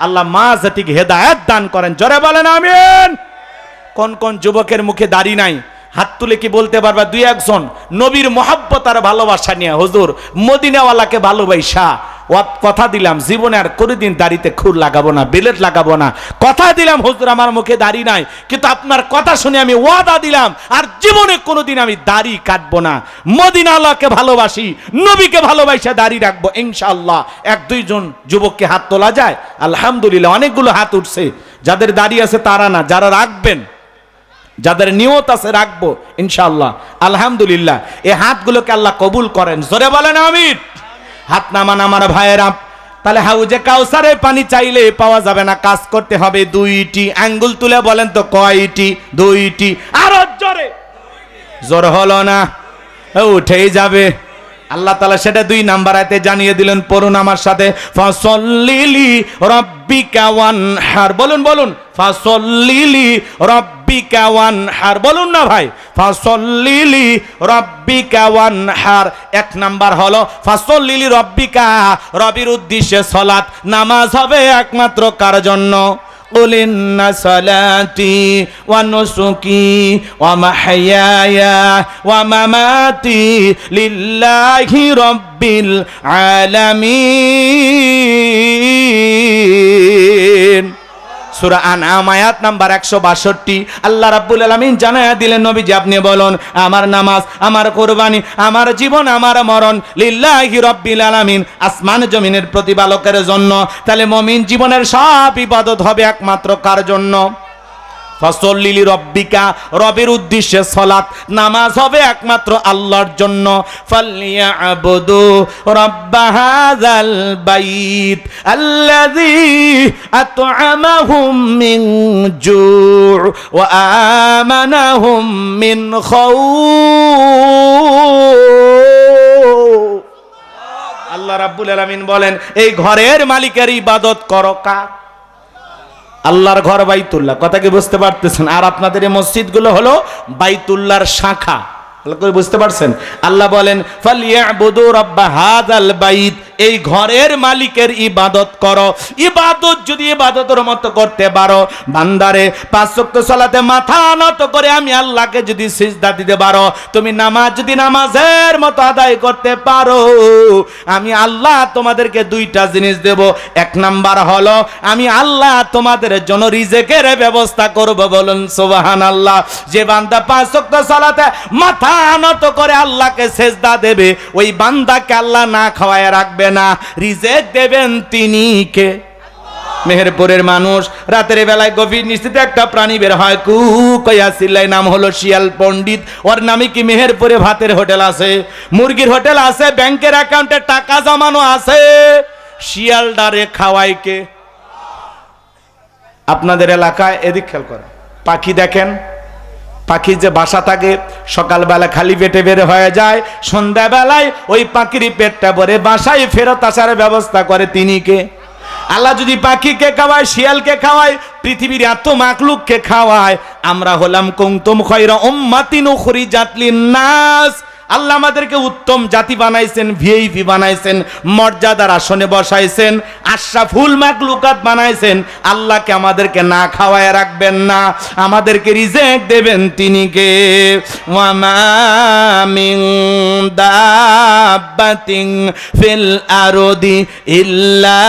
আল্লাহ মা জাতিকে হেদায়েত দান করেন, জোরে বলেন আমিন। কোন কোন যুবকের মুখে দাড়ি নাই? হাত তুলে কি বলতে পারবা দুই একজন নবীর মহব্বত আর ভালোবাসা নিয়ে, হুজুর মদিনাওয়ালাকে ভালোবাসা কথা দিলাম জীবনে আর কোনোদিন দাড়িতে খুর লাগাবো না, বেলেট লাগাবো না। কথা দিলাম হুজুর আমার মুখে দাড়ি নাই, কিন্তু আপনার কথা শুনে আমি ওয়াদা দিলাম আর জীবনে কোনোদিন আমি দাড়ি কাটবো না। মদিনাওয়ালাকে ভালোবাসি, নবীকে ভালোবাসা দাড়ি রাখবো ইনশাআল্লাহ। এক দুইজন যুবককে হাত তোলা যায়? আলহামদুলিল্লাহ, অনেকগুলো হাত উঠছে। যাদের দাড়ি আছে তারা না, যারা রাখবেন, যাদের নিয়ত আছে রাখবো ইনশাআল্লাহ। আলহামদুলিল্লাহ, এই হাতগুলোকে আল্লাহ কবুল করেন, জোরে বলেন আমিন। হাত নামান আমার ভাইয়েরা। তাহলে হাউজে কাউসারে পানি চাইলে পাওয়া যাবে না, কাজ করতে হবে দুইটি। আঙ্গুল তুলে বলেন তো কয়টি? দুইটি। আরো জোরে, জোর হলো না, উঠেই যাবে। আল্লাহ তাআলা সেটা 2 নাম্বার আয়াতে জানিয়ে দিলেন। পড়ুন আমার সাথে, ফাসল্লিলি রাব্বিকা ওয়ানহার। বলুন বলুন, ফাসল্লিলি রাব্বিকা ওয়ানহার। বলুন না ভাই, ফাসল্লিলি রাব্বিকা ওয়ানহার। 1 নাম্বার হলো ফাসল্লিলি রাব্বিকা, রবির উদ্দেশ্যে সালাত, নামাজ হবে একমাত্র কার জন্য? قل إن صلاتي ونسكي ومحياي ومماتي لله رب العالمين। সূরা আনআম আয়াত নাম্বার 162। আল্লাহ রাব্বুল আলামিন জানায়া দিলেন, নবীজি আপনি বলুন, আমার নামাজ, আমার কুরবানি, আমার জীবন, আমার মরণ লিল্লাহি রাব্বিল আলামিন, আসমান জমিনের প্রতিপালকের জন্য। তাহলে মুমিন জীবনের সব ইবাদত হবে একমাত্র কার জন্য? ফাসল্লিলি রাব্বিকা, রবের উদ্দেশ্যে সালাত, নামাজ হবে একমাত্র আল্লাহর জন্য। ফালইয়াবুদু রাব্বা হাযাল বাইত আল্লাযী আত'আমাহুম মিন জু' ওয়া আমানাহুম মিন খাউফ। আল্লাহ রাব্বুল আলামিন বলেন, এই ঘরের মালিকের ইবাদত করো। কার? আল্লাহর ঘর বাইতুল্লাহ। কথা কি বুঝতে পারতেছেন? আর আপনাদের এই মসজিদগুলো হলো বাইতুল্লাহর শাখা। বুঝতে পারছেন? আল্লাহ বলেন, ফালিয়াবুদু রাব্বা হাযাল বাইত, এই ঘরের মালিকের ইবাদত করো। ইবাদত যদি ইবাদতের মতো করতে পারো, বান্দারে 5 ওয়াক্ত সালাতে মাথা নত করে আমি আল্লাহকে যদি সিজদা দিতে পারো, তুমি নামাজ যদি নামাজের মতো আদায় করতে পারো, আমি আল্লাহ তোমাদেরকে 2টা জিনিস দেব। 1 নাম্বার হলো আমি আল্লাহ তোমাদের জন্য রিজেকের ব্যবস্থা করব। বলুন সুবহানাল্লাহ। যে বান্দা 5 ওয়াক্ত সালাতে মাথা নত করে আল্লাহকে সিজদা দেবে, ওই বান্দাকে আল্লাহ না খাওয়ায় রাখবে না, রিজেক দেবেন তিনি কে? মেহেরপুরের মানুষ, রাতের বেলায় গভীর নিশ্চিত একটা প্রাণী বের হয়, কু কয়া চিল্লায়, নাম হলো শিয়াল পণ্ডিত। ওর নামে কি মেহেরপুরে ভাতের হোটেল আছে, মুরগির হোটেল আছে, ব্যাংকের অ্যাকাউন্টে টাকা জমানো আছে। শিয়ালডারে খাওয়ায় কে? আপনাদের এলাকায় এদিক খেয়াল করে পাখি দেখেন, পাখি যে বাসা থাকে সকালবেলা খালি পেটে বের হয়ে যায়, সন্ধ্যাবেলায় ওই পাখির পেটটা ভরে বাসায় ফেরত আসার ব্যবস্থা করে তিনি কে? আল্লাহ যদি পাখিকে খাওয়ায়, শিয়ালকে খাওয়ায়, পৃথিবীর এত মাখলুককে খাওয়ায়, আমরা হলাম কুনতুম খায়রা উম্মাতিন উখরিজাত লিন-নাস। আল্লাহ আমাদেরকে উত্তম জাতি বানাইছেন, ভিআইপি বানাইছেন, মর্যাদার আসনে বসাইছেন, আশরাফুল মাখলুকাত বানাইছেন। আল্লাহকে আমাদেরকে না খাওয়ায় রাখবেন না, আমাদেরকে রিজেক দেবেন তিনি কে? ওয়া মা মিন দাব্বাতিন ফিল আরদি ইল্লা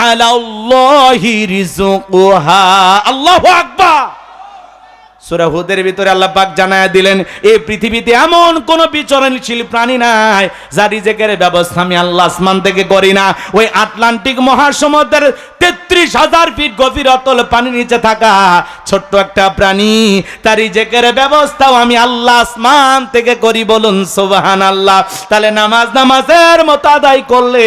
আলাল্লাহি রিজকুহা। আল্লাহু আকবার। সূরা হুদের ভিতরে আল্লাহ পাক জানায়া দিলেন, এই পৃথিবীতে এমন কোন বিচরণশীল প্রাণী নাই যার রিজেকের ব্যবস্থা আমি আল্লাহ আসমান থেকে করি না। ওই আটলান্টিক মহাসমুদ্রের 33,000 ফিট গভীর অতল পানির নিচে থাকা ছোট্ট একটা প্রাণী, তার রিজেকের ব্যবস্থাও আমি আল্লাহ আসমান থেকে করি। বলুন সুবহানাল্লাহ। তাহলে নামাজের মতো আদায় করলে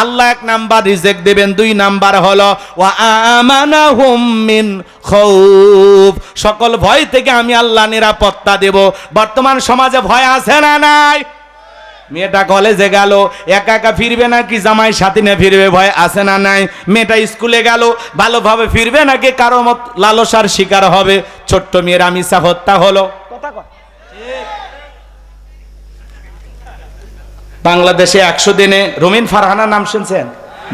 আল্লাহ 1 নাম্বার রিজেক দেবেন। 2 নাম্বার হলো ওয়া আমানাহুম মিন খাউফ, সকল ভয় থেকে আমি আল্লাহ নিরাপত্তা দেব। বর্তমান সমাজে ভয় আছে না নাই? মেয়েটা কলেজে গেল, একা একা ফিরবে নাকি জামাই সাথী নিয়ে ফিরবে, ভয় আছে না নাই? মেয়েটা স্কুলে গেল, ভালোভাবে ফিরবে নাকি কারো মত লালসার শিকার হবে? ছোট্ট মেয়ের আমিষা হত্যা হলো। বাংলাদেশে 100 দিনে রুমিন ফারহানা নাম শুনছেন?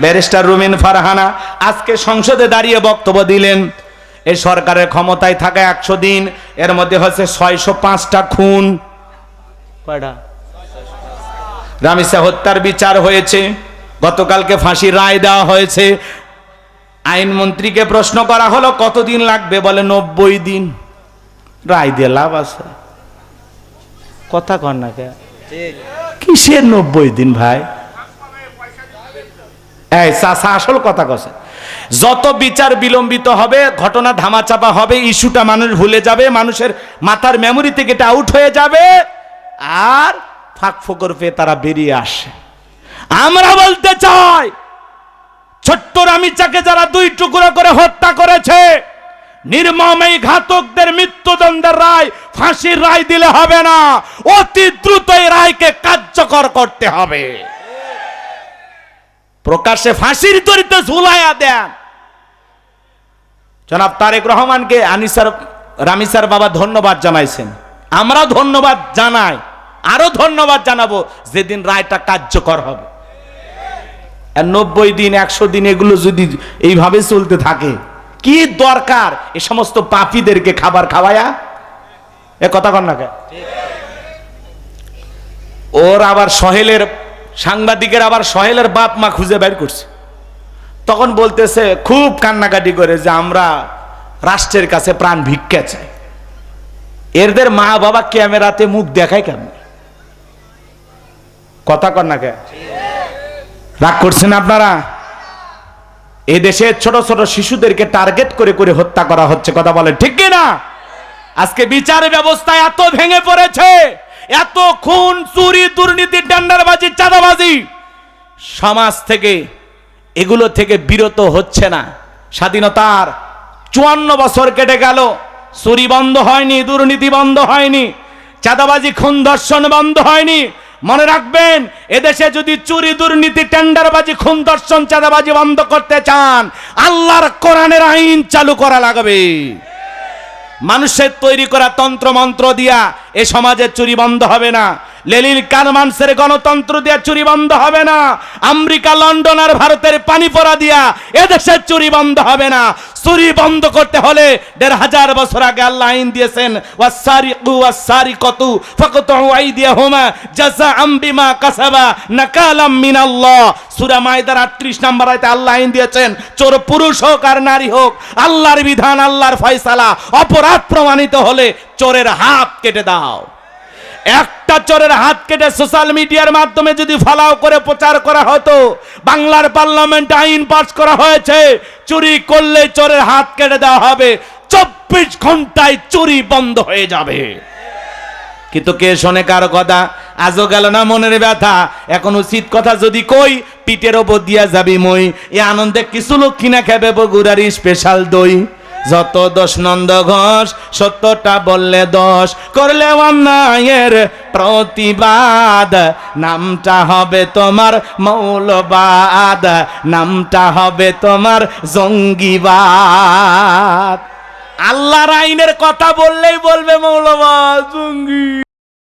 ব্যারিস্টার রুমিন ফারহানা আজকে সংসদে দাঁড়িয়ে বক্তব্য দিলেন। এই সরকারের ক্ষমতায় থাকা 100 দিন, এর মধ্যে হচ্ছে 605টা খুন। কয়টা? রামিসা হত্যার বিচার হয়েছে, গতকালকে ফাঁসির রায় দেওয়া হয়েছে। আইনমন্ত্রীকে প্রশ্ন করা হলো কতদিন লাগবে, বলে 90 দিন। রায় দিয়ে লাভ আছে? কথা কর না কে? কিসের 90 দিন ভাই? এই চাচা আসল কথা কছে, যত বিচার বিলম্বিত হবে, ঘটনা ধামাচাপা হবে, ইস্যুটা মানুষ ভুলে যাবে, মানুষের মাথার মেমোরি থেকে এটা আউট হয়ে যাবে, আর ফাঁক ফোকর পেয়ে তারা বেরিয়ে আসে। আমরা বলতে চাই, ছোট্ট রামিচাকে যারা 2 টুকরো করে হত্যা করেছে, নির্মম এই ঘাতকদের মৃত্যুদণ্ডের রায়, ফাঁসির রায় দিলে হবে না, অতি দ্রুত এই রায়কে কার্যকর করতে হবে। প্রকাশ্যে ফাঁসির দড়িতে ঝুলাইয়া দেন। জনাব তারেক রহমানকে রামিসার বাবা ধন্যবাদ জানাইছেন, আমরা ধন্যবাদ জানাই, আরো ধন্যবাদ জানাবো যেদিন রায়টা কার্যকর হবে। আর 90 দিন 100 দিন এগুলো যদি এইভাবে চলতে থাকে, কি দরকার এ সমস্ত পাপীদেরকে খাবার খাওয়ায়া? এ কথা কন না কে? ওর আবার সহেলের সাংবাদিকের আবার সহেলের বাপ মা খুঁজে বের করছে, তখন বলতেছে খুব কান্নাকাটি করে যে আমরা রাষ্ট্রের কাছে প্রাণ ভিক্ষা চাই। এদের মা বাবা ক্যামেরাতে মুখ দেখায় কেন? কথা কন না কে? রাগ করছেন আপনারা? এই দেশে ছোট ছোট শিশুদেরকে টার্গেট করে করে হত্যা করা হচ্ছে, কথা বলে ঠিক কিনা? আজকে বিচার ব্যবস্থা এত ভেঙে পড়েছে, এত খুন, চুরি, দুর্নীতি, টেন্ডারবাজি, চাঁদাবাজি, সমাজ থেকে এগুলো থেকে বিরত হচ্ছে না। স্বাধীনতার 54 বছর কেটে গেল, চুরি বন্ধ হয়নি, দুর্নীতি বন্ধ হয়নি, চাঁদাবাজি, খুন, ধর্ষণ বন্ধ হয়নি। মনে রাখবেন, এদেশে যদি চুরি, দুর্নীতি, টেন্ডারবাজি, খুন, ধর্ষণ, চাঁদাবাজি বন্ধ করতে চান, আল্লাহর কোরআনের আইন চালু করা লাগবে। মানুষের তৈরি করা তন্ত্র মন্ত্র দিয়া এ সমাজের চুরি বন্ধ হবে না, লেলিল কারমানসের গণতন্ত্র দিয়া চুরি বন্ধ হবে না, আমেরিকা লন্ডন আর ভারতের পানি পড়া দিয়া এদেশের চুরি বন্ধ হবে না। চুরি বন্ধ করতে হলে ১৫০০ বছর আগে আল্লাহ আইন দিয়েছেন, ওয়াসারিকু ওয়াসারিকাতু ফাকতু আইদিয়াহুমা জাযাআম বিমা কাসাবা নাকালাম মিনাল্লাহ। সূরা মাইদার ৩৮ নম্বর আয়াতে আল্লাহ আইন দিয়েছেন, চোর পুরুষ হোক আর নারী হোক, আল্লাহর বিধান, আল্লাহর ফয়সালা, অপরাধ প্রমাণিত হলে চোরের হাত কেটে দাও। একটা চোরের হাত কেটে সোশ্যাল মিডিয়ার মাধ্যমে যদি ফলাও করে প্রচার করা হতো, বাংলার পার্লামেন্টে আইন পাস করা হয়েছে, চুরি করলে চোরের হাত কেটে দেওয়া হবে, ২৪ ঘন্টায় চুরি বন্ধ হয়ে যাবে। কিন্তু কে শোনে কারো কথা? আজও গেল না মনের ব্যথা। এখন উচিত কথা যদি কই, পিঠের ওপর দিয়া যাবি মই। এ আনন্দে কিছু লোক কিনা খাবে বগুড়ার স্পেশাল দই। যত দোষ নন্দ ঘোষ, সত্যটা বললে দোষ, করলে অন্যায়ের প্রতিবাদ, নামটা হবে তোমার মৌলবাদ, নামটা হবে তোমার জঙ্গিবাদ। আল্লাহর আইনের কথা বললেই বলবে মৌলবাদ, জঙ্গি।